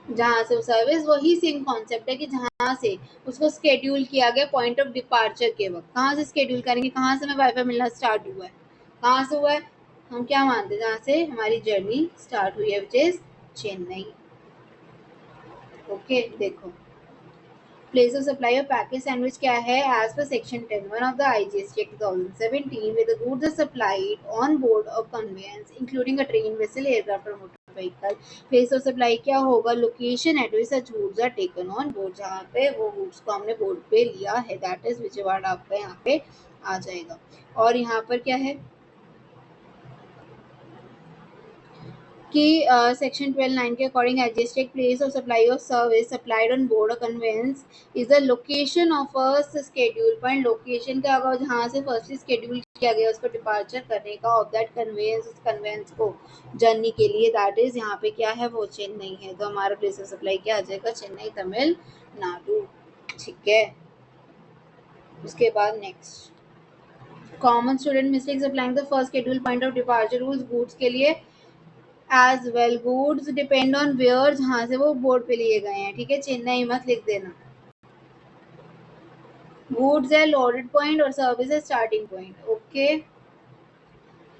जहाँ से वो सर्विस, वही सेम कॉन्सेप्ट है कि जहाँ से उसको स्केड्यूल किया गया पॉइंट ऑफ डिपार्चर के वक्त, कहाँ से स्केड्यूल करेंगे, कहाँ से हमें वाईफाई मिलना स्टार्ट हुआ है, कहाँ से हुआ है, हम क्या मानते हैं, जहाँ से हमारी जर्नी स्टार्ट हुई है, विच इज चेन्नई। ओके, देखो place of supply of package sandwich क्या है, as per section 10(1) of the IGST Act 2017 with the goods are supplied on board of conveyance including a train, vessel, aircraft or motor vehicle. Place of supply क्या होगा, location at which such goods are taken on board, जहाँ पे वो गुड्स को हमने बोर्ड पे लिया है, दैट इज विजयवाड़ा आपका यहाँ पे आ जाएगा। और यहाँ पर क्या है कि सेक्शन 12(9) के according IGST Act, place of supply of service supplied on board a conveyance is the location of first schedule point. Location क्या होगा, जहाँ से फर्स्ट स्केड्यूल किया गया उसको डिपार्चर करने का ऑफ दैट कन्वेंस, उस कन्वेंस को जर्नी के लिए, दैट इज यहाँ पे क्या है, वो चेन्नई है, तो हमारा प्लेस ऑफ सप्लाई क्या आ जाएगा, चेन्नई तमिलनाडु। ठीक है, उसके बाद next, common student mistakes applying the first schedule point of departure rules goods के लिए as well. Goods depend on where, जहाँ से वो बोर्ड पे लिए गए हैं। ठीक है, चेन्नई मत लिख देना। गुड्स है लोडेड पॉइंट और सर्विस है starting point. Okay,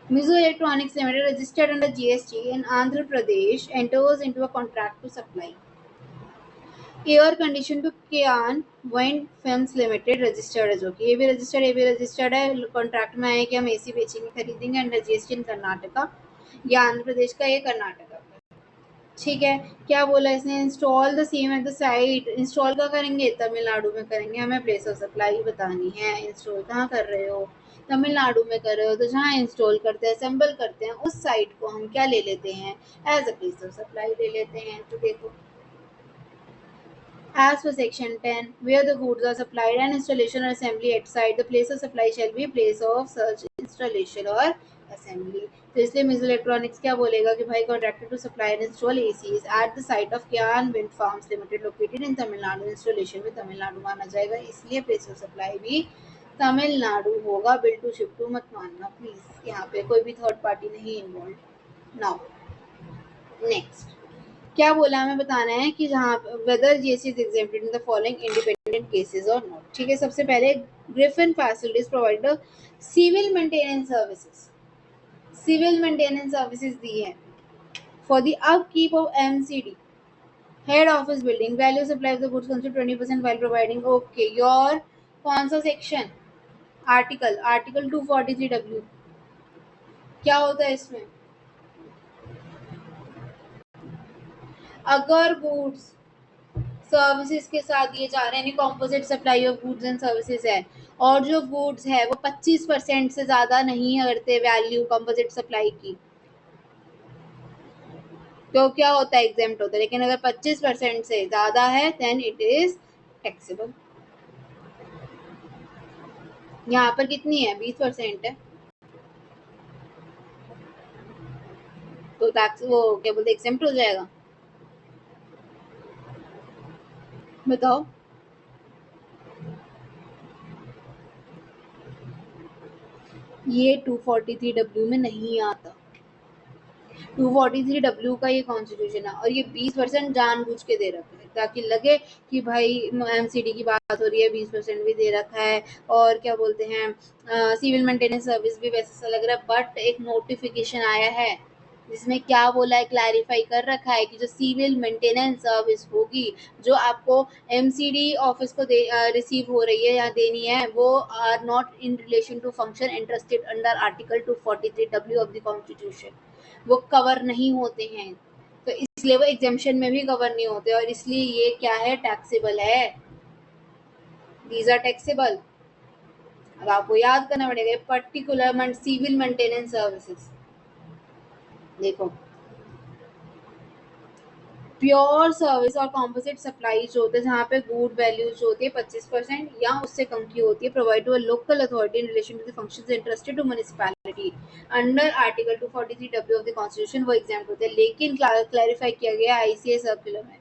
Mizu Electronics Limited, registered under GST in Andhra Pradesh, enters into a contract to supply air condition to केआन वाइंड फिल्म्स लिमिटेड, रजिस्टर्ड है, जो कि ये भी रजिस्टर्ड है, कॉन्ट्रैक्ट में आए कि हम एसी बेचेंगे खरीदेंगे अंडर जीएसटी इन कर्नाटका, या आंध्र प्रदेश का, ये कर्नाटका का। ठीक है, क्या बोला इसने, install the same at the site. Install का करेंगे, तमिलनाडु में करेंगे, हमें प्लेस ऑफ सप्लाई बतानी है। इंस्टॉल कहाँ कर रहे हो, तमिलनाडु में कर रहे हो, तो जहाँ इंस्टॉल करते हैं, असेंबल करते हैं, उस साइट को हम क्या ले लेते हैं, as a place of supply ले लेते हैं। तो देखो, as per section 10, where the goods are supplied and installation or assembly at site, the place of supply shall be place of such installation or assembly. तो इसलिए मिज इलेक्ट्रॉनिक्स क्या बोलेगा कि भाई contracted to supply and install ACs at the site of Kiyan wind farms limited located in Tamil Nadu. Installation भी तमिलनाडु माना जाएगा, इसलिए प्लेस ऑफ सप्लाई भी तमिलनाडु होगा। बिल टू शिप टू मत मानना प्लीज, यहाँ पे कोई भी थर्ड पार्टी नहीं इन्वॉल्व। नाउ नेक्स्ट, क्या बोला, हमें बताना है कि जहाँ whether GST is exempted in the following independent cases और नॉट। ठीक है, सबसे पहले Griffin facilities provide civil maintenance services, civil maintenance services दी है for the upkeep of MCD head office building, value supply of the goods consider 20% while providing. Okay, your कौन सा सेक्शन, आर्टिकल 243W, क्या होता है इसमें, अगर गुड्स सर्विसेज के साथ दिए जा रहे हैं, यानी composite supply of goods and services है, और जो गुड्स है वो 25% से ज़्यादा नहीं करते वैल्यू कंपोजिट सप्लाई की, तो क्या होता है, एग्जेम्प्ट होता है। लेकिन अगर 25% से ज़्यादा है देन इट इज टैक्सेबल। यहाँ पर कितनी है, 20% है, तो टैक्स वो क्या बोलते एग्जेम्प्ट हो जाएगा। बताओ। ये 243W में नहीं आता। 243W का ये कॉन्स्टिट्यूशन है और ये 20% जानबूझ के दे रखा है ताकि लगे कि भाई एमसीडी की बात हो रही है, 20% भी दे रखा है। और क्या बोलते हैं, सिविल मेंटेनेंस सर्विस भी वैसे सा लग रहा है, बट एक नोटिफिकेशन आया है जिसमें क्या बोला है, क्लैरिफाई कर रखा है कि जो सिविल मेंटेनेंस सर्विस होगी जो आपको एमसीडी ऑफिस को रिसीव हो रही है या देनी है, वो are not in relation to function interested under article 243W of the constitution, वो कवर नहीं होते हैं, तो इसलिए वो एग्जामेशन में भी कवर नहीं होते और इसलिए ये क्या है, टैक्सेबल है, दीज आर टैक्सेबल। अब आपको याद करना पड़ेगा पर्टिकुलर सिविल मेंटेनेंस सर्विसेज। देखो, प्योर सर्विस और कॉम्पोजिट सप्लाई जो होते हैं जहाँ पे गुड वैल्यू जो होती है 25% या उससे कम की होती है, provide to local authority in relation to the functions interested to municipality under article 243W of the constitution, वो एग्जाम्प्ट होते हैं। लेकिन क्लैरिफाई किया गया आईसीए सर्कुलर में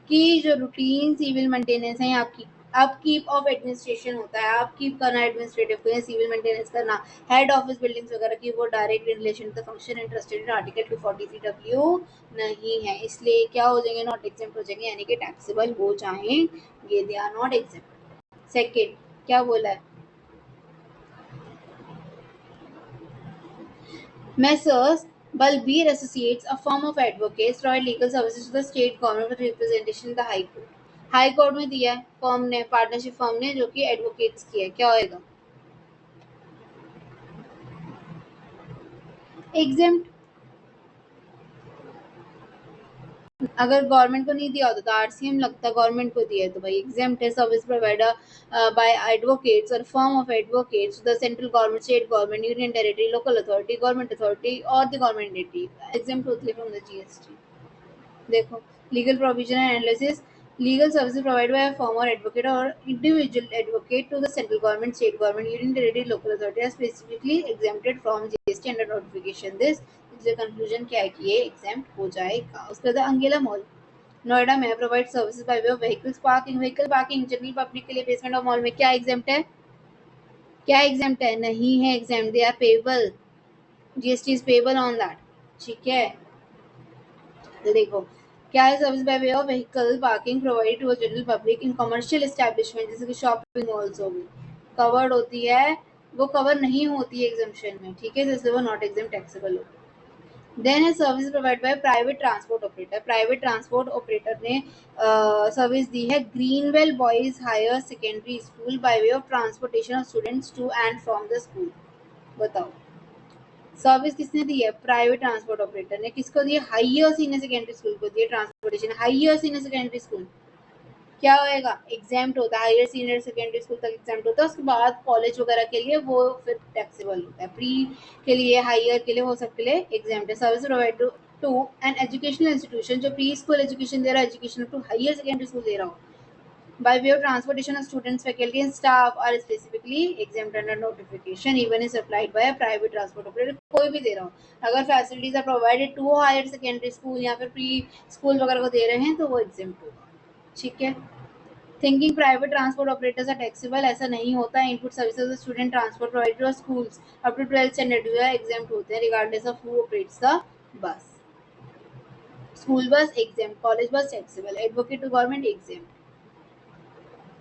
कि जो रूटीन सिविल मेंटेनेंस है आपकी अपकीप ऑफ एडमिनिस्ट्रेशन होता है, अपकीप करना एडमिनिस्ट्रेटिव को, सिविल मेंटेनेंस करना हेड ऑफिस बिल्डिंग्स वगैरह की, वो direct in relation to the function interested in article 243W नहीं है, इसलिए क्या हो जाएंगे, नॉट एग्जेम्प्ट हो जाएंगे, यानी कि टैक्सेबल हो जाएंगे, they are not exempt. Second क्या बोला है, Messrs. Balbir Associates, a firm of advocates, provide legal services to the state government with representation in the High Court. High court में दिया है फर्म ने, पार्टनरशिप फर्म ने, जो कि एडवोकेट्स की है, क्या होएगा, एग्जेम्प्ट। अगर गवर्नमेंट को नहीं दिया होता तो आरसीएम लगता, गवर्नमेंट को दिया है तो भाई एग्जेम्प्ट है। सर्विस प्रोवाइडर बाय एडवोकेट्स और firm of advocates the central government, state government, union territory, local authority, government authority और द गवर्नमेंट एंटिटी, एग्जेम्प्ट होती है फ्रॉम द जीएसटी। देखो, legal provision and analysis, legal services provide by firm और एडवोकेट और individual advocate to the central government, state government, union territory, local authority are specifically exempted from GST under notification this. इसलिए कंक्लूजन क्या है कि ये एग्जेम्प्ट हो जाएगा। उसके बाद अंगेला मॉल नोएडा में provide services by way of vehicles parking, vehicle parking general public के लिए बेसमेंट ऑफ मॉल में क्या एग्जेम्प्ट है, क्या एग्जेम्प्ट है, नहीं है exempt, they are payable, GST is payable on that, ठीक है। तो देखो, क्या है, service by way of vehicle parking provided to general public in commercial establishment, जैसे कि शॉपिंग मॉल्स हो गई, कवर्ड होती है, वो कवर नहीं होती है एग्जामेशन में, ठीक है, जैसे वो नॉट एग्जाम टैक्सेबल हो। देन है service provide by private transport operator, private transport operator ने सर्विस दी है Greenwell boys higher secondary school by way of transportation of students to and from the school. बताओ, सर्विस किसने दी है, प्राइवेट ट्रांसपोर्ट ऑपरेटर ने, किसको दी है, हायर सीनियर सेकेंडरी स्कूल को दी है transportation, higher senior secondary school क्या होएगा, एग्जाम्प्ट होता है, हायर सीनियर सेकेंडरी स्कूल तक एग्जाम्प्ट होता है, उसके बाद कॉलेज वगैरह के लिए वो फिर टैक्सेबल होता है, प्री के लिए, हायर के लिए, वो सब के लिए एग्जाम्प्ट है। Service provide to an educational institution जो प्री स्कूल एजुकेशन दे रहा है, education to higher secondary school दे रहा हो, by way of transportation of students, faculty and staff are specifically exempt under notification even is applied by a private transport operator, कोई भी दे रहा हो, अगर facilities are provided to higher secondary school या फिर प्री स्कूल वगैरह को दे रहे हैं तो वो एग्जेम्प्ट होगा, ठीक है। Thinking private transport operators are taxable, ऐसा नहीं होता है। Input services student transport provider और schools up to 12th standard जो है एग्जेम्प्ट होते हैं regardless of who operates the bus. School bus exempt, college bus taxable, advocate to government exempt.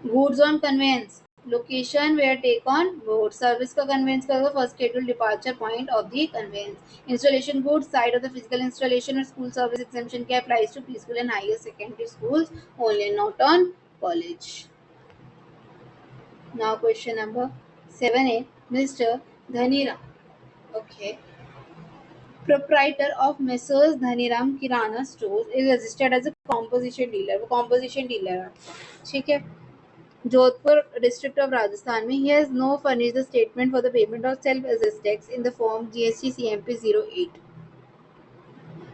Goods on conveyance, location where take on board, service का कन्वेंस करेगा first schedule departure point of the conveyance. Installation goods side of the physical installation और स्कूल सर्विस एग्जेम्पशन क्या applies to pre school and higher secondary schools only, not on college. Now question number 7A. Mr. Dhaniram, okay, proprietor of Messrs. Dhaniram Kirana Stores is registered as a composition dealer. वो composition dealer है, ठीक है। जोधपुर डिस्ट्रिक्ट ऑफ राजस्थान में, he has no furnished the statement for the payment of self-assessed tax in the form GST CMP 08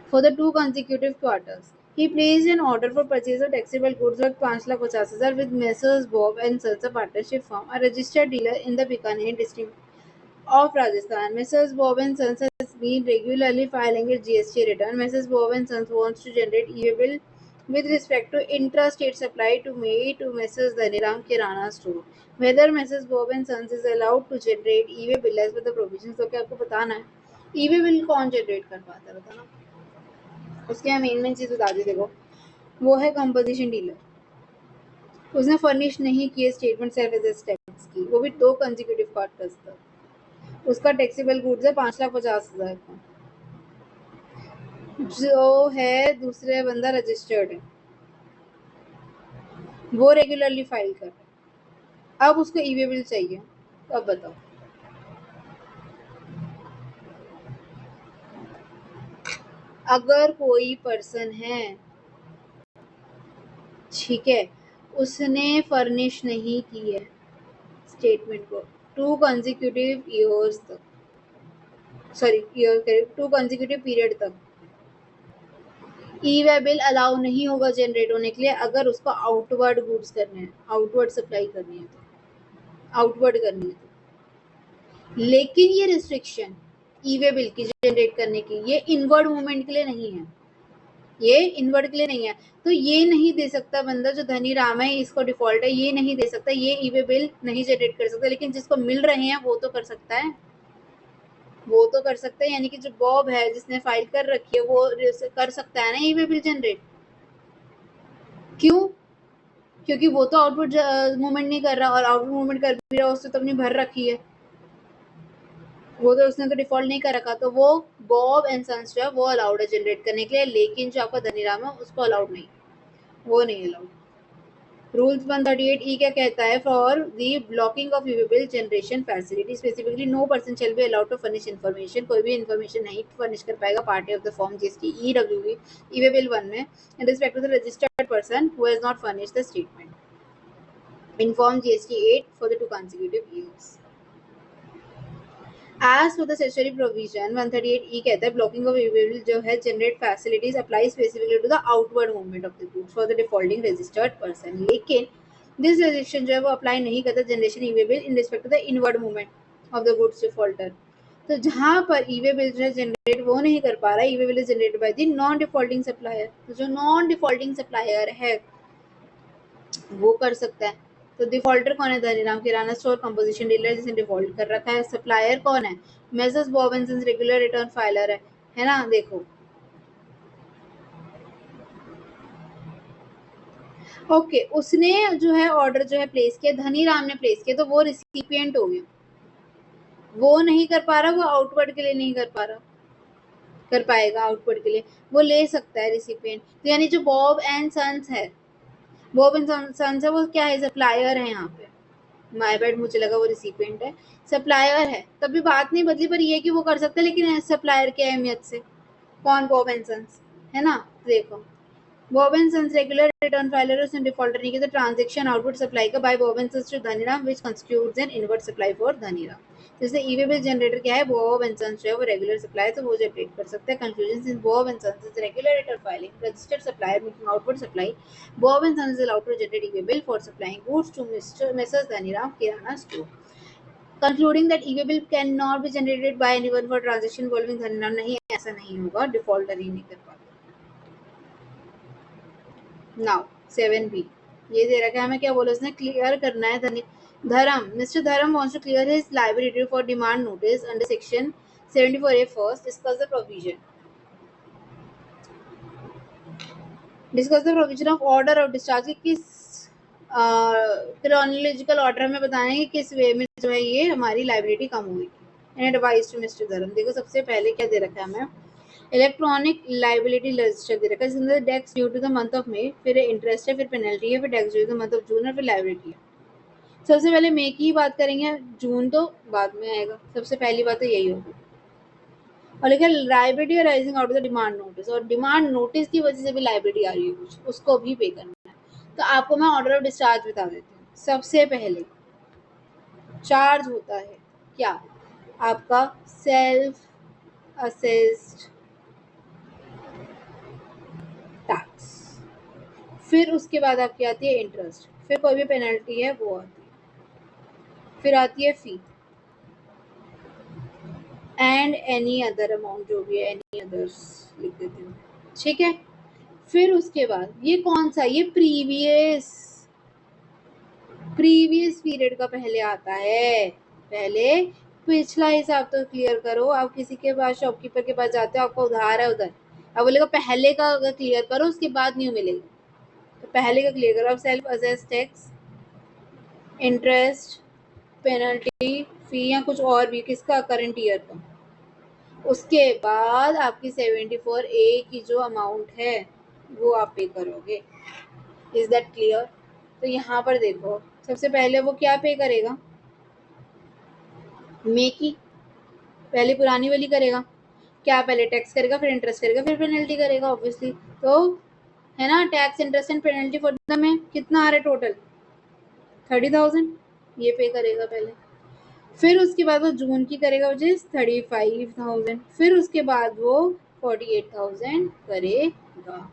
for the 2 consecutive quarters. He placed an order for purchase of taxable goods worth 5,50,000 with Messrs Bob and Sons, a partnership firm, a registered dealer in the Bikaner district of Rajasthan. Messrs Bob and Sons has been regularly filing its GST return. Messrs Bob and Sons wants to generate e-way bill with respect to intra-state supply to May to Messrs Dhaniram Kirana store. Whether Messrs Bob and Sons is allowed to generate e-way bill as per the provisions, तो क्या आपको बताना है e-way bill कौन जनरेट कर पाता है, बताना. उसके यहाँ मेन चीज बता दी देखो, वो है कंपोजिशन डीलर. उसने फर्निश नहीं किए स्टेटमेंट सेल्फ एसेस्ड टैक्स की, वो भी 2 कंसेक्यूटिव क्वार्टर्स तक. उसका टैक्सेबल गुड्स है 5,50,000 का, जो है दूसरे बंदा रजिस्टर्ड है, वो रेगुलरली फाइल कर रहा है. अब उसको ई-वे बिल चाहिए, तो अब बताओ. अगर कोई पर्सन है, ठीक है, उसने फर्निश नहीं की है स्टेटमेंट को 2 कंसेक्यूटिव ईयर्स तक, सॉरी 2 कंसेक्यूटिव पीरियड तक, ई-वे बिल अलाउ नहीं होगा जनरेट होने के लिए अगर उसको आउटवर्ड गुड्स करने हैं, आउटवर्ड सप्लाई करनी है तो, आउटवर्ड करनी है तो. लेकिन ये रिस्ट्रिक्शन ई-वे बिल की जनरेट करने की, ये इनवर्ड मूवमेंट के लिए नहीं है, ये इनवर्ड के लिए नहीं है. तो ये नहीं दे सकता बंदा जो धनी राम है, इसको डिफॉल्ट है, ये नहीं दे सकता, ये ई-वे बिल नहीं जनरेट कर सकता. लेकिन जिसको मिल रहे हैं वो तो कर सकता है, वो तो कर सकता है. यानी कि जो बॉब है जिसने फाइल कर रखी है वो कर सकता है ना ई-वे बिल जनरेट. क्यों? क्योंकि वो तो आउटपुट मूवमेंट नहीं कर रहा, और आउटपुट मूवमेंट कर भी रहा, उसने तो अपनी भर रखी है, वो तो उसने तो डिफॉल्ट नहीं कर रखा. तो वो बॉब एंड सन्स जो है वो अलाउड है जनरेट करने के लिए. लेकिन जो आपका धनीराम है उसको अलाउड नहीं, वो नहीं अलाउड. रूल्स 138 ई क्या कहता है? For the blocking of e way bill generation facility specifically no person shall be allowed to furnish information. कोई भी इन्फॉर्मेशन नहीं फर्निश कर पाएगा party of the form GST EWB e way bill 1 में in respect to the registered person who has not furnished the statement in form GST 8 for the 2 consecutive years. As for the statutory provision 138E कहता है blocking of e-वे बिल जो है generate facilities apply specifically to the outward movement of the goods for the defaulting registered person. लेकिन this restriction जो है वो apply नहीं करता generation e way bill in respect to the inward movement of the goods defaulter. तो जहाँ पर ई-वे बिल जो है जनरेट वो नहीं कर पा रहा है, e-way bill is generated by the non defaulting supplier. तो जो नॉन डिफॉल्टिंग सप्लायर है वो कर सकता है. तो डिफॉल्टर कौन है? Dhaniram kirana store composition dealer जिसने डिफॉल्ट कर रखा है. सप्लायर कौन है? Messrs Bob and sons regular return filer है ना. देखो ओके, उसने जो है ऑर्डर जो है प्लेस किया, धनीराम ने प्लेस किया, तो वो रिसिपिएंट हो गया. वो नहीं कर पा रहा, वो आउटवर्ड के लिए नहीं कर पा रहा, कर पाएगा आउटवर्ड के लिए. वो ले सकता है रिसिपिएंट. तो यानी जो बॉब एंड सन्स है, बॉब एंड सन्स है, वो क्या है? सप्लायर है यहाँ पे. माय बैड, मुझे लगा वो रिसिपिएंट है, सप्लायर है. तभी बात नहीं बदली, पर ये कि वो कर सकते हैं, लेकिन सप्लायर की अहमियत से. कौन? बॉब एंड सन्स है ना. देखो Bob and sons regular return filer, उसने डिफॉल्टर नहीं किया. तो ट्रांजेक्शन आउटपुट सप्लाई का by Bob and sons to Dhaniram which constitutes an inward supply for Dhaniram. जैसे ई-वे बिल जनरेटर क्या है? बॉब एंड सन्स जो है वो रेगुलर सप्लाई, तो वो जनरेट कर सकते हैं. Conclusion since Bob and sons is regular return filing registered supplier making output supply, Bob and Sons is allowed to generate e-वे bill for supplying goods to Messrs Dhaniram Kirana store. Concluding that e-वे bill cannot be generated by anyone for transaction involving Dhaniram. नहीं, ऐसा नहीं होगा, डिफॉल्टर ही नहीं कर पाता. Now 7B ये दे रखा है हमें, क्या बोला उसने? क्लियर करना है धर्म. Mr. Dharam wants to clear his liability for demand notice under section 74A first. Discuss the provision. Discuss the provision of order of discharge की किस क्रोनोलॉजिकल ऑर्डर में बताना है कि किस वे में जो है ये हमारी लाइबिलिटी कम होगी. एंड एडवाइस टू मिस्टर धर्म. देखो सबसे पहले क्या दे रखा है हमें? इलेक्ट्रॉनिक लाइबिलिटी रजिस्टर दे रखा है जिसमें tax due to the month of May, फिर इंटरेस्ट है, फिर पेनल्टी है, फिर tax due to the month of June, और फिर लाइबिलिटी है. सबसे पहले मे की ही बात करेंगे, जून तो बाद में आएगा. सबसे पहली बात तो यही होगी. और लिखा liability rising out of the demand notice, और डिमांड नोटिस की वजह से भी लाइबिलिटी आ रही है कुछ, उसको भी पे करना है. तो आपको मैं ऑर्डर ऑफ डिस्चार्ज बता देती हूँ. सबसे पहले चार्ज होता है क्या? आपका सेल्फ असेस्ड टैक्स। फिर उसके बाद आपकी आती है इंटरेस्ट, फिर कोई भी पेनल्टी है वो आती है, फिर आती है fee and any other amount, जो भी है एनी अदर्स लिख देती हूँ, ठीक है। फिर उसके बाद ये कौन सा, ये प्रीवियस पीरियड का पहले आता है। पहले पिछला हिसाब तो क्लियर करो। आप किसी के पास शॉपकीपर के पास जाते हो, आपका उधार है उधर, अब बोलेगा पहले का अगर क्लियर करो उसके बाद न्यू मिलेगा, तो पहले का क्लियर करो। अब self assess tax, interest, penalty, fee या कुछ और भी, किसका, करंट ईयर का। उसके बाद आपकी 74A की जो अमाउंट है वो आप पे करोगे। Is that clear? तो यहाँ पर देखो, सबसे पहले वो क्या पे करेगा, मे की, पहले पुरानी वाली करेगा क्या, पहले टैक्स करेगा, फिर इंटरेस्ट करेगा, फिर पेनल्टी करेगा ऑब्वियसली। तो है ना, tax interest and penalty for the में कितना आ रहा है टोटल, 30,000, ये पे करेगा पहले। फिर उसके बाद वो जून की करेगा विच इज 35,000, फिर उसके बाद वो 48,000 करेगा।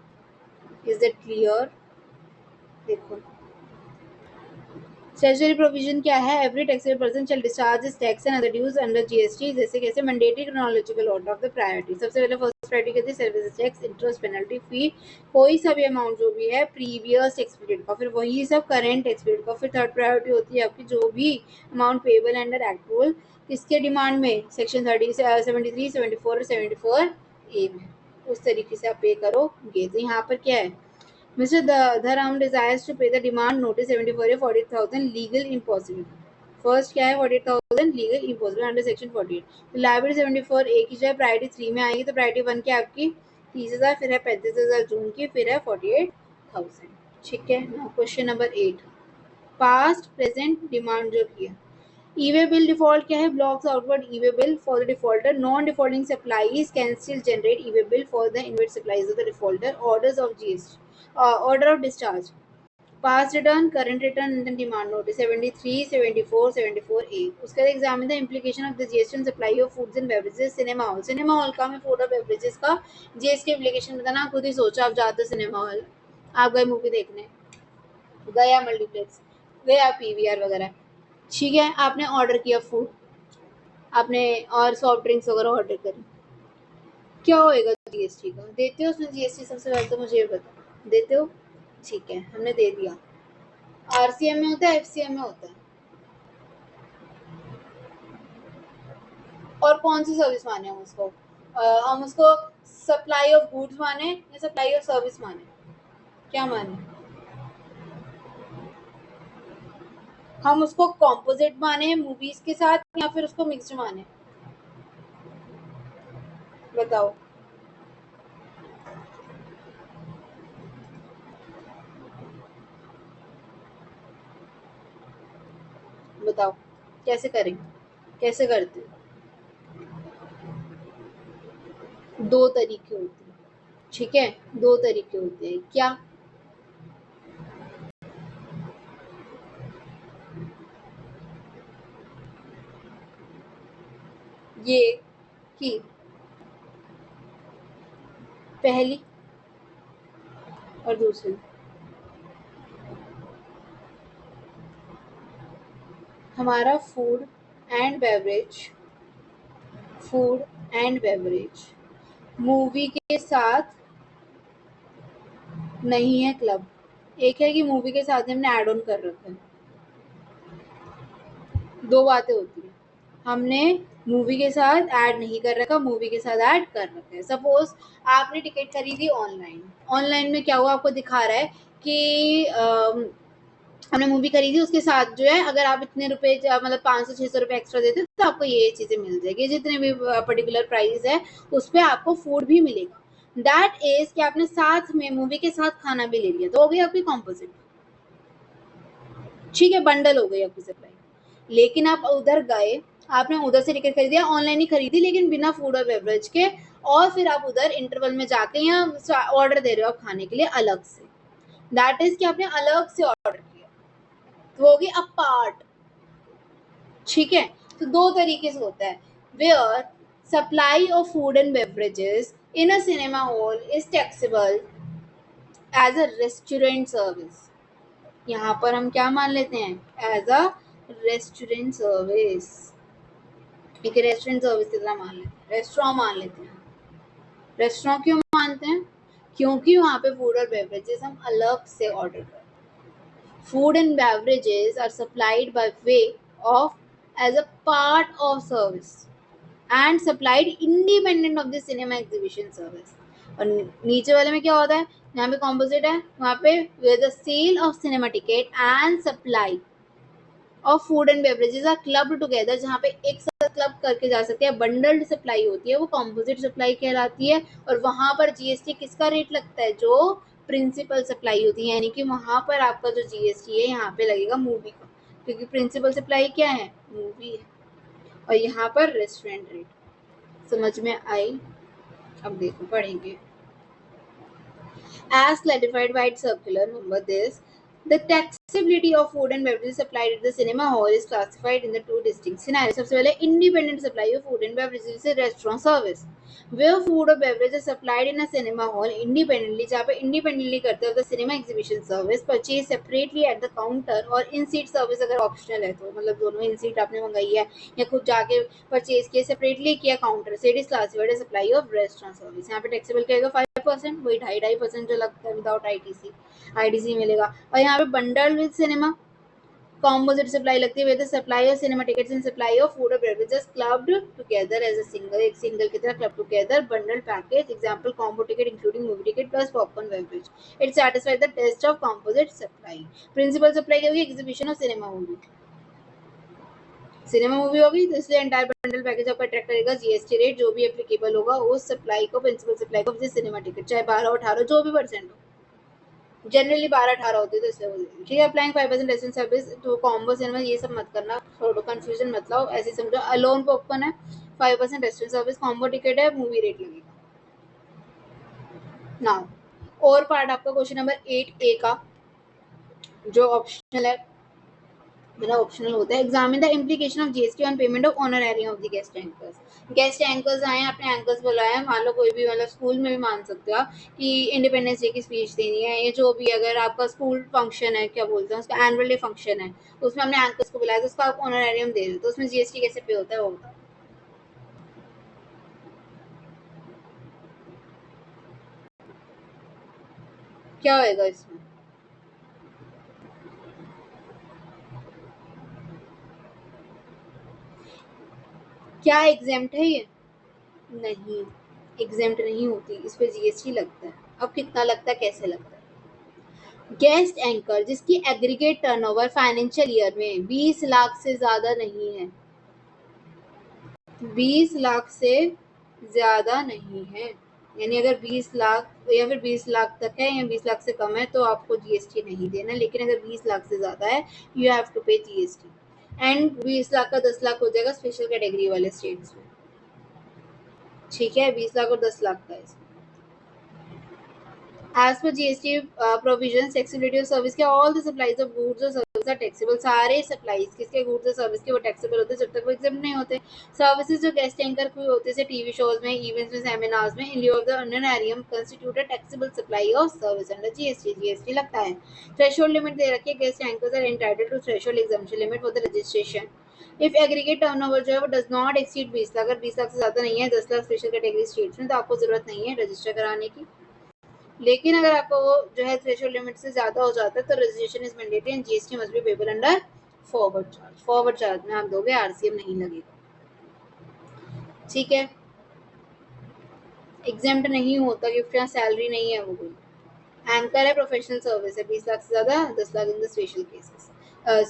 Is that clear? देखो स्टैट्यूटरी प्रोविजन क्या है, every taxable person shall discharge his tax and other dues under GST जैसे कैसे, mandatory chronological order of the priority. सबसे पहले फर्स्ट प्रायोरिटी कहती है service tax, interest, penalty, fee, कोई सा भी अमाउंट जो भी है प्रीवियस टैक्स पीरियड का, फिर वही सब करंट टैक्स पीरियड का। फिर थर्ड प्रायोरिटी होती है आपकी जो भी अमाउंट पेबल अंडर एक्ट, किसके डिमांड में, सेक्शन 73, 74 और 74A में, उस तरीके से आप पे करोगे। तो यहाँ पर क्या है, Mr. Dharam desires to pay the demand notice 74 या 48,000 legal impossible. फर्स्ट क्या है 48,000 लीगल इम्पॉसिबल अंडर सेक्शन 48। तो लाइबिलिटी 74A की जो है प्रायोरिटी 3 में आएगी, तो प्रायोरिटी 1 की आपकी 30,000, फिर है 35,000 जून की, फिर है 48,000। ठीक है। Now question number 8, past present demand जो की है। ई-वे बिल डिफॉल्ट क्या है, blocks outward e-way bill for the defaulter, non defaulting supplies can still generate e-way bill for the invert supplies of the defaulter, orders of GST, order of discharge, pass return, current return and demand notice 73, 74, 74A। उसके बाद examine the implication of the GST on supply of foods and beverages, cinema hall, cinema hall का हमें फूड और बेवरेजेस का जीएसटी इम्प्लीकेशन बताना। खुद ही सोचो, आप जाते हो सिनेमा हॉल, आप गए मूवी देखने, गया मल्टीप्लेक्स, गया पीवीआर वगैरह, ठीक है, आपने ऑर्डर किया फूड, आपने और सॉफ्ट ड्रिंक्स वगैरह ऑर्डर करी, क्या होएगा जीएसटी का, देते हो उसमें जीएसटी? सबसे पहले तो मुझे ये बता, देते हो? ठीक है, हमने दे दिया। आरसीएम में होता है, एफसीएम में होता है, और कौन सी सर्विस माने हम उसको? हम उसको सप्लाई ऑफ गुड्स माने या सप्लाई ऑफ सर्विस माने, क्या माने? हम उसको कॉम्पोजिट माने मूवीज के साथ या फिर उसको मिक्स्ड माने, बताओ। बताओ कैसे करेंगे, कैसे करते हैं? दो तरीके होते हैं, ठीक है, दो तरीके होते हैं, क्या? ये कि पहली और दूसरी, हमारा फूड एंड बेवरेज मूवी के साथ नहीं है क्लब। एक है कि मूवी के साथ हमने ऐड ऑन कर रखा है, दो बातें होती है। हमने मूवी के साथ ऐड नहीं कर रखा, मूवी के साथ ऐड कर रखा है। सपोज आपने टिकट खरीदी ऑनलाइन, ऑनलाइन में क्या हुआ, आपको दिखा रहा है कि हमने मूवी खरीदी, उसके साथ जो है अगर आप इतने रुपए मतलब 500-600 रुपए एक्स्ट्रा देते तो आपको ये चीजें मिल जाएगी, जितने भी पर्टिकुलर प्राइस है उस पर आपको फूड भी मिलेगा। दैट इज कि आपने साथ में मूवी के साथ खाना भी ले लिया, तो हो गई आपकी कॉम्पोजिट, ठीक है, बंडल हो गई आपकी सप्लाई। लेकिन आप उधर गए, आपने उधर से टिकट खरीदी, ऑनलाइन ही खरीदी लेकिन बिना फूड और बेवरेज के, और फिर आप उधर इंटरवल में जाके या ऑर्डर दे रहे हो आप खाने के लिए अलग से, दैट इज कि आपने अलग से ऑर्डर किया, तो वो होगी अ पार्ट। ठीक है, तो दो तरीके से होता है। Where supply of food and beverages in a cinema hall is taxable as a restaurant service. यहाँ पर हम क्या मान लेते हैं, एज अ रेस्टोरेंट सर्विस, एक रेस्टोरेंट सर्विस की तरह मान लेते हैं, रेस्टोरेंट मान लेते हैं। रेस्टोरेंट क्यों मानते हैं, क्योंकि वहाँ पे फूड और बेवरेजेस हम अलग से ऑर्डर करते हैं। Food and beverages are supplied by way of as a part of service and supplied independent of the cinema exhibition service. और नीचे वाले में क्या होता है, यहाँ पे कॉम्पोजिट है, वहाँ पे with the sale of cinema ticket and supply of food and beverages are clubbed together, जहाँ पे एक साथ क्लब करके जा सकते हैं, बंडल्ड सप्लाई होती है, वो कॉम्पोजिट सप्लाई कहलाती है। और वहाँ पर जीएसटी किसका रेट लगता है, जो प्रिंसिपल सप्लाई होती है, यानी कि वहाँ पर आपका जो जीएसटी है यहाँ पे लगेगा मूवी का, क्योंकि प्रिंसिपल सप्लाई क्या है, मूवी है। और यहाँ पर रेस्टोरेंट रेट, समझ में आई। अब देखो पढ़ेंगे। As clarified by its circular number this, the taxability of food and beverages supplied at the cinema hall is classified in the two distinct scenarios. सबसे पहले independent supply of food and beverages से restaurant service, where food or beverages supplied in a cinema hall independently, जहाँ पे independently करते हो the cinema exhibition service, purchase separately at the counter और in seat service अगर optional है तो, मतलब दोनों in seat आपने मंगाई है या खुद जाके परचेज किया, सेपरेटली किया काउंटर से, it is classified as supply of restaurant service. यहाँ पे टैक्सेबल कहेगा 5%, वही 2.5% जो लगता है विदाउट आईटीसी मिलेगा। और यहाँ पे bundle with cinema composite supply लगती है, with supply of cinema tickets and supply of food और beverages clubbed together as a single, एक सिंगल की तरह club together bundle package, example combo ticket including movie ticket plus popcorn beverage. It satisfies the test of composite supply. Principal supply क्या होगी, एग्जीबिशन ऑफ सिनेमा होगी, सिनेमा मूवी होगी, तो इसलिए एंटायर बंडल पैकेज आपका अट्रैक्ट करेगा जीएसटी रेट जो भी एप्लीकेबल होगा उस सप्लाई को, प्रिंसिपल सप्लाई को, जैसे सिनेमा टिकट चाहे 12-18 जो भी परसेंट हो, जनरली 12-18 होती है तो इसलिए ठीक है। अप्लाइंग 5% रेस्टोरेंट सर्विस तो कॉम्बो सिनेमा, ये सब मत करना, थोड़ा कंफ्यूजन मत लाओ, ऐसे समझो अलोन पॉपकॉर्न है, 5% रेस्टोरेंट सर्विस, कॉम्बो टिकट है, मूवी रेट लगेगा। नाउ और पार्ट आपका क्वेश्चन नंबर 8A का जो ऑप्शनल है, मेरा ऑप्शनल होता है, examine the implication of GST on payment of honorarium of the guest anchors. Guest anchors आए, आपने एंकर्स बुलाया, मान लो कोई भी, मतलब स्कूल में भी मान सकते हो आप कि इंडिपेंडेंस डे की स्पीच देनी है, या जो भी, अगर आपका स्कूल फंक्शन है, क्या बोलते हैं उसका, एनुअल डे फंक्शन है, उसमें हमने एंकर्स को बुलाया, तो उसका आप ऑनरेरियम दे रहे हो, तो उसमें जीएसटी कैसे पे होता है वो बताओ। क्या होएगा इसमें, क्या एग्जेम्प्ट है ये, नहीं एग्जेम्प्ट नहीं होती, इस पे जीएसटी लगता है। अब कितना लगता है, कैसे लगता है, गेस्ट एंकर जिसकी एग्रीगेट टर्नओवर फाइनेंशियल ईयर में 20 लाख से ज्यादा नहीं है, 20 लाख से ज्यादा नहीं है, यानी अगर 20 लाख या फिर 20 लाख तक है या 20 लाख से कम है तो आपको जीएसटी नहीं देना, लेकिन अगर 20 लाख से ज्यादा है यू हैव टू पे जीएसटी। एंड 20 लाख का 10 लाख हो जाएगा स्पेशल कैटेगरी वाले स्टेट्स में, ठीक है, 20 लाख और 10 लाख का इसमें। As per GST provisions, taxability of service के all the supplies of goods or services are taxable। सारे supplies किसके, goods और service के, वो taxable होते हैं जब तक वो exempt नहीं होते। Services जो guest anchor हुए होते हैं, जैसे टीवी shows में, events में, seminars में, in lieu of the honorarium constitute a taxable supply of service under GST। GST लगता है। Threshold limit दे रखी है, guest anchors are entitled to threshold exemption limit for the registration। If aggregate turnover जो है वो डज नॉट एक्सीड 20 लाख, अगर 20 लाख से ज्यादा नहीं है, 10 लाख स्पेशल कैटेगरी स्टेट्स में, तो आपको जरूरत नहीं है रजिस्टर कराने की। लेकिन अगर आपका वो जो है थ्रेशोल्ड लिमिट से ज्यादा हो जाता है तो registration is mandatory and GST must be payable under forward charge. Forward charge में आप दोगे, आरसीएम नहीं लगेगा, ठीक है। एग्जेम्प्ट नहीं होता क्योंकि यहाँ सैलरी नहीं है, वो कोई एंकर है, प्रोफेशनल सर्विस है, 20 लाख से ज्यादा, 10 lakh in the special cases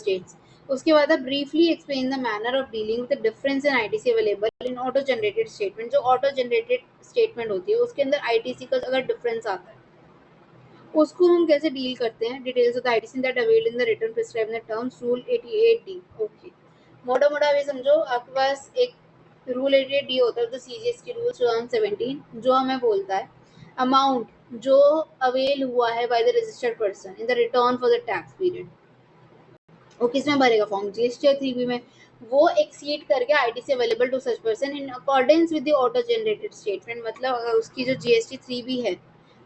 states. उसके बाद आप briefly explain the manner of dealing with the difference in ITC available in auto generated statement. जो ऑटो जनरेटेड स्टेटमेंट होती है उसके अंदर आईटीसी का अगर डिफरेंस आता है उसको हम कैसे डील करते हैं। Details of the ITC that availed in the return prescribe in the terms rule 88D। Okay, मोटा मोटा ये समझो, आपके पास एक रूल 88D होता है, तो सीजीएसटी रूल 2017 जो हमें बोलता है अमाउंट जो अवेल हुआ है by the registered person in the return for the tax period, वो किस में भरेगा? फॉर्म जीएसटी 3B में। वो एक्सीड कर गया ITC available to such person in accordance with the auto generated statement. मतलब अगर उसकी जो जीएसटी 3B है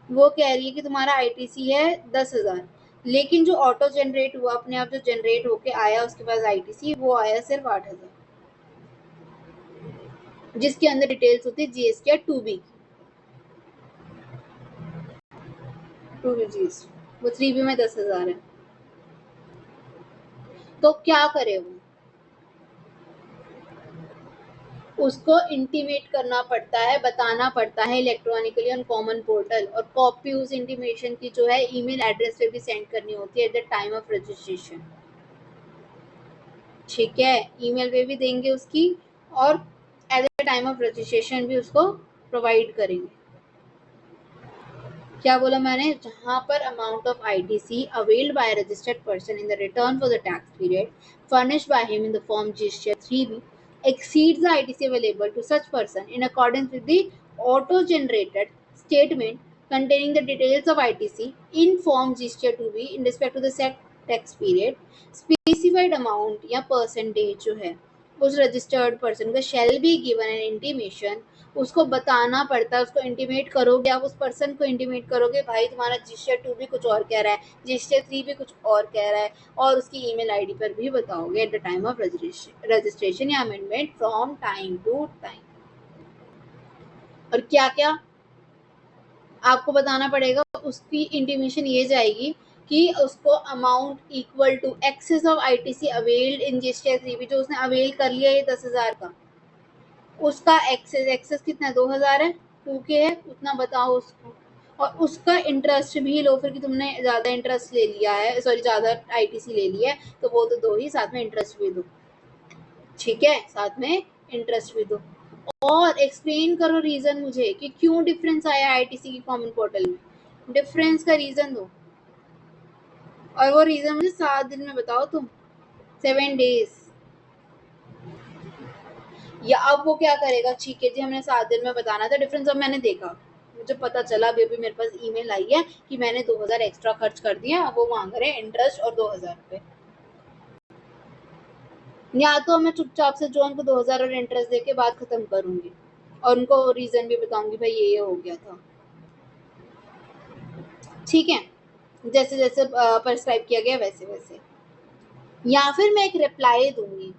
वो कह रही है कि तुम्हारा आईटीसी है 10,000, लेकिन जो ऑटो जनरेट हुआ, अपने आप जो जनरेट होके आया उसके पास आईटीसी, वो आया सिर्फ 8,000, जिसके अंदर डिटेल्स होती है जीएसटी 2B की। 2B जीएसटी, वो 3B में 10,000 है। तो क्या करे वो? उसको इंटीमेट करना पड़ता है, बताना पड़ता है इलेक्ट्रॉनिकली ऑन कॉमन पोर्टल, और कॉपी उस इंटीमेशन की जो है ईमेल एड्रेस पे भी सेंड करनी होती है eight the time of registration. ठीक है, ईमेल पे भी देंगे उसकी, और eight the time of registration भी उसको प्रोवाइड करेंगे। क्या बोला मैंने? जहां पर amount of ITC availed by registered person in the return for the tax period furnished by him in the form GST 3B exceeds the ITC available to such person in accordance with the auto-generated statement containing the details of ITC in form GST 2B in respect to the set tax period, specified amount या percentage जो है उस रजिस्टर्ड पर्सन को shall be given an intimation। उसको बताना पड़ता है, उसको इंटीमेट करोगे, आप उस पर्सन को इंटीमेट करोगे भाई तुम्हारा जीएसटी 2 भी कुछ और कह रहा है, जीएसटी 3 भी कुछ और कह रहा है, और उसकी ईमेल आईडी पर भी बताओगे at the time of registration या amendment from time to time. और क्या क्या आपको बताना पड़ेगा? उसकी इंटीमेशन ये जाएगी कि उसको amount equal to excess of ITC availed in GST 3 जो उसने अवेल कर लिया ये 10,000 का, उसका एक्सेस, एक्सेस कितना है? 2,000 है, 2K है, उतना बताओ उसको। और उसका इंटरेस्ट भी लो फिर कि तुमने ज़्यादा इंटरेस्ट ले लिया है, सॉरी ज़्यादा आईटीसी ले लिया है, तो वो तो दो ही, साथ में इंटरेस्ट भी दो। ठीक है, साथ में इंटरेस्ट भी दो, और एक्सप्लेन करो रीज़न मुझे कि क्यों डिफरेंस आया आईटीसी की कॉमन पोर्टल में। डिफरेंस का रीज़न दो, और वो रीज़न मुझे 7 दिन में बताओ तुम, 7 डेज। या अब वो क्या करेगा? ठीक है जी, हमने 7 दिन में बताना था डिफरेंस, अब मैंने देखा, मुझे पता चला, अभी अभी मेरे पास ईमेल आई है कि मैंने 2,000 एक्स्ट्रा खर्च कर दिया, अब वो मांग रहे हैं इंटरेस्ट और 2,000 रुपये। या तो मैं चुपचाप से जो उनको 2,000 और इंटरेस्ट दे के बात खत्म करूंगी, और उनको रीजन भी बताऊंगी भाई ये हो गया था। ठीक है, जैसे जैसे प्रिस्क्राइब किया गया वैसे वैसे। या फिर मैं एक रिप्लाई दूंगी,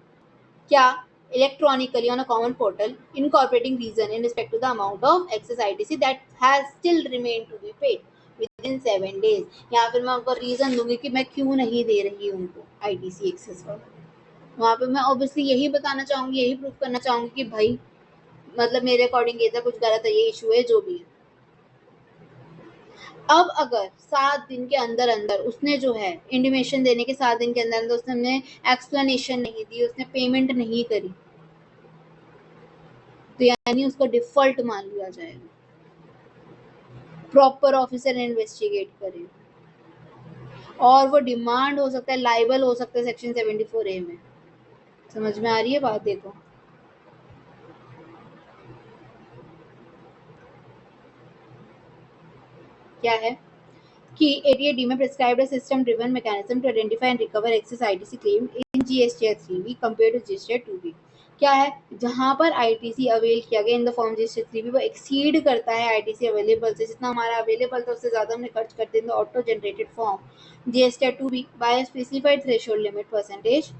क्या? Electronically on a common portal incorporating reason in respect to the amount of excess ITC that has still remained to be paid within 7 days। या फिर मैं उनको रीजन दूंगी कि मैं क्यों नहीं दे रही उनको आईटीसी एक्सेस वाला। वहां पे मैं ऑब्वियसली यही बताना चाहूंगी, यही प्रूव करना चाहूंगी कि भाई मतलब मेरे अकॉर्डिंग ये था, कुछ गलत है, ये इशू है, जो भी है। अब अगर 7 दिन के अंदर अंदर उसने जो है इंटीमेशन देने के 7 दिन के अंदर अंदर उसने एक्सप्लेनेशन नहीं दी, उसने पेमेंट नहीं करी, तो यानी उसको डिफॉल्ट मान लिया जाएगा। प्रॉपर ऑफिसर इन्वेस्टिगेट करे, और वो डिमांड हो सकता है, लाइबल हो सकता है सेक्शन 74A में। समझ में आ रही है बात? देखो क्या है कि 88D में prescribed a system driven mechanism to identify and recover excess ITC claim in GST 3B compare to GST 2B। क्या है? जहां पर आईटीसी अवेल किया गया इन द फॉर्म जीएसटी 3B वो एक्सीड करता है आईटीसी अवेलेबल से, जितना हमारा अवेलेबल था उससे ज्यादा हमने खर्च कर दिया auto generated form GST 2B by specified threshold limit percentage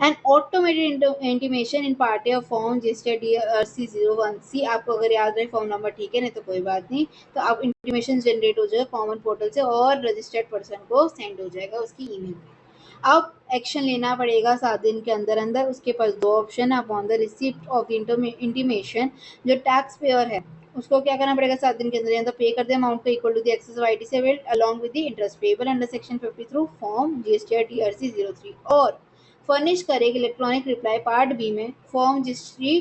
and automated intimation in party of form registered DRC01C। आपको अगर याद रहे फॉर्म नंबर, ठीक है, नहीं तो कोई बात नहीं, तो आप इंटीमेशन जनरेट हो जाएगा कॉमन पोर्टल से और रजिस्टर्ड पर्सन को सेंड हो जाएगा उसकी ईमेल पे। अब एक्शन लेना पड़ेगा 7 दिन के अंदर अंदर। उसके पास 2 ऑप्शन है, upon the receipt of intimation जो टैक्स पेयर है उसको क्या करना पड़ेगा 7 दिन के अंदर, या तो पे कर दे अमाउंट को equal to the excess of ITC availed along with the interest payable under section 50 through form GST DRC 03, और फर्निश करेगी इलेक्ट्रॉनिक रिप्लाई पार्ट बी में फॉर्म रजिस्ट्री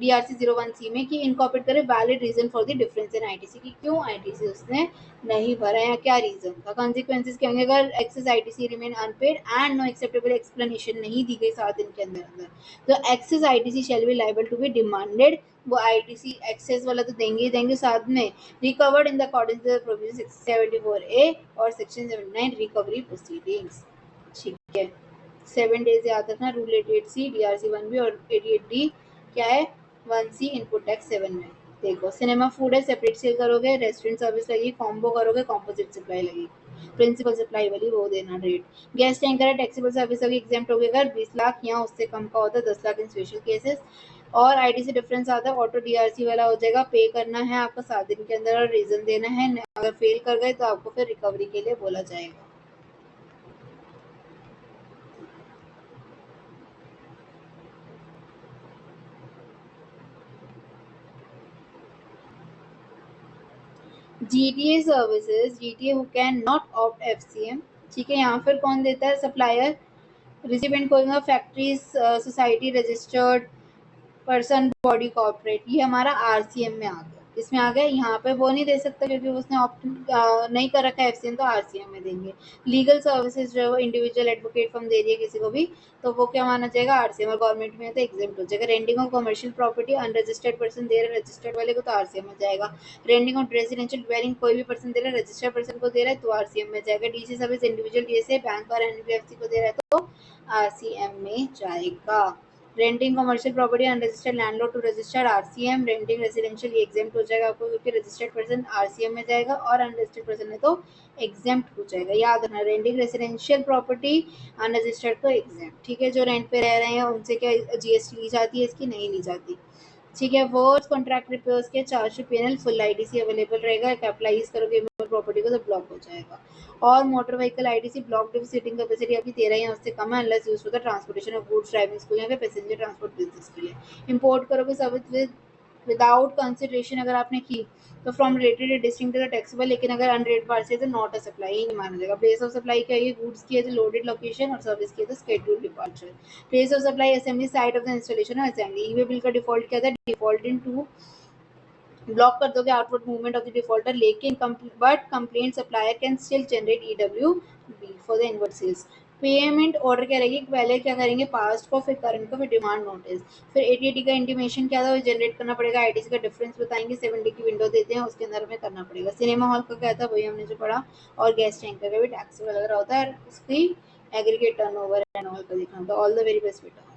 DRC 01C में कि इनकॉर्पोरेट करे valid reason for the difference in ITC की क्यों आईटीसी उसने नहीं भरा है, क्या रीजन था। कॉन्सिक्वेंसेज क्या होंगे अगर excess ITC remain unpaid and no acceptable explanation नहीं दी गई 7 दिन के अंदर अंदर, तो excess ITC shall be liable to be demanded. वो आईटीसी एक्सेस वाला तो देंगे ही देंगे, साथ में recovered in the according to the provision 74A और सेक्शन 79 रिकवरी प्रोसीडिंग्स। है 7 डेज याद रखना रूल 88C DRC 1B और 88D क्या है 1C इनपुट टैक्स 7 में। देखो सिनेमा फूड है सेपरेट सेल करोगे, रेस्टोरेंट सर्विस लगेगी, कॉम्बो करोगे कॉम्पोजिट सप्लाई लगेगी, प्रिंसिपल सप्लाई वाली वो देना रेट। गैस टैंकर है टैक्सेबल सर्विस होगी एग्जाम्प्ट होगी अगर 20 लाख या उससे कम का होता है 10 लाख इन स्पेशल केसेस। और आईडी से डिफरेंस आता है ऑटो डीआरसी वाला हो जाएगा, पे करना है आपका 7 दिन के अंदर और रीजन देना है, अगर फेल कर गए तो आपको फिर रिकवरी के लिए बोला जाएगा। GTA services GTA who can not opt FCM, ठीक है यहाँ फिर कौन देता है सप्लायर रिसिपेंट कोई factories society registered person body corporate, ये हमारा आरसीएम में आ गया, इसमें आ गया। यहाँ पे वो नहीं दे सकता क्योंकि उसने ऑप्ट नहीं कर रखा है एफसीएम, तो आरसीएम में देंगे। लीगल सर्विसेज जो इंडिविजुअल एडवोकेट फर्म दे रही है किसी को भी तो वो क्या माना जाएगा आरसीएम, और गवर्नमेंट में है तो एग्जाम्प्ट हो जाएगा। Renting of commercial property unregistered person दे रहा है रजिस्टर्ड वाले को तो आरसीएम में जाएगा। रेंटिंग ऑफ रेजिडेंशियल ड्वेलिंग कोई भी पर्सन दे रहा है रजिस्टर्ड पर्सन को दे रहा है तो आरसीएम में जाएगा। DC service individual DSA bank और एनबीएफसी को दे रहा है तो आरसीएम में जाएगा। Renting commercial property unregistered landlord to registered RCM, renting residential ये एग्जाम्प्ट हो जाएगा आपको क्योंकि रजिस्टर्ड पर्सन आरसीएम में जाएगा और अनरजिस्टर्ड पर्सन है तो एग्जाम्प्ट हो जाएगा। याद रखना रेंटिंग रेजिडेंशियल प्रॉपर्टी अनरजिस्टर्ड तो एग्जाम्प्ट, ठीक है। जो रेंट पे रह रहे हैं उनसे क्या जीएसटी ली जाती है, इसकी नहीं ली जाती, ठीक है। वर्क्स कॉन्ट्रैक्ट रिपेयर्स के charge PNL full IDC available रहेगा, कैपिटलाइज करोगे प्रॉपर्टी को तो ब्लॉक हो जाएगा। और motor vehicle IDC block seating capacity अभी 13 या उससे कम है unless used for the transportation of goods driving school या फिर पैसेंजर ट्रांसपोर्ट बिजनेस के लिए। इंपोर्ट करोगे सर्विस विदाउट कंसिडरेशन अगर आपने की तो from related distinct the taxable, लेकिन अगर अनरेट पार्सल है तो नॉट अ सप्लाई ही नहीं माना जाएगा। प्लेस ऑफ सप्लाई क्या है गुड्स की है तो लोडेड लोकेशन और सर्विस की है तो schedule departure. Place of supply assembly site of the installation और असेंबली। ई वे बिल का डिफॉल्ट क्या था डिफॉल्ट इन टू ब्लॉक कर दोगे outward movement of the defaulter, लेकिन but complaint supplier can still generate E W B for the inward sales. Payment order क्या रहेगी पहले क्या करेंगे पास्ट को फिर करंट को फिर डिमांड नोटिस, फिर एटीएटी का इंटीमेशन क्या था वो जनरेट करना पड़ेगा, आईटीसी का डिफरेंस बताएंगे 7 डे की विंडो देते हैं उसके अंदर हमें करना पड़ेगा। सिनेमा हॉल का क्या था वही हमने जो पढ़ा, और गैस टैंकर का भी टैक्स वगैरह होता है, उसकी एग्रीगेट टर्नओवर एंड ऑल का देखना होता है। ऑल द वेरी बेस्ट बेटा।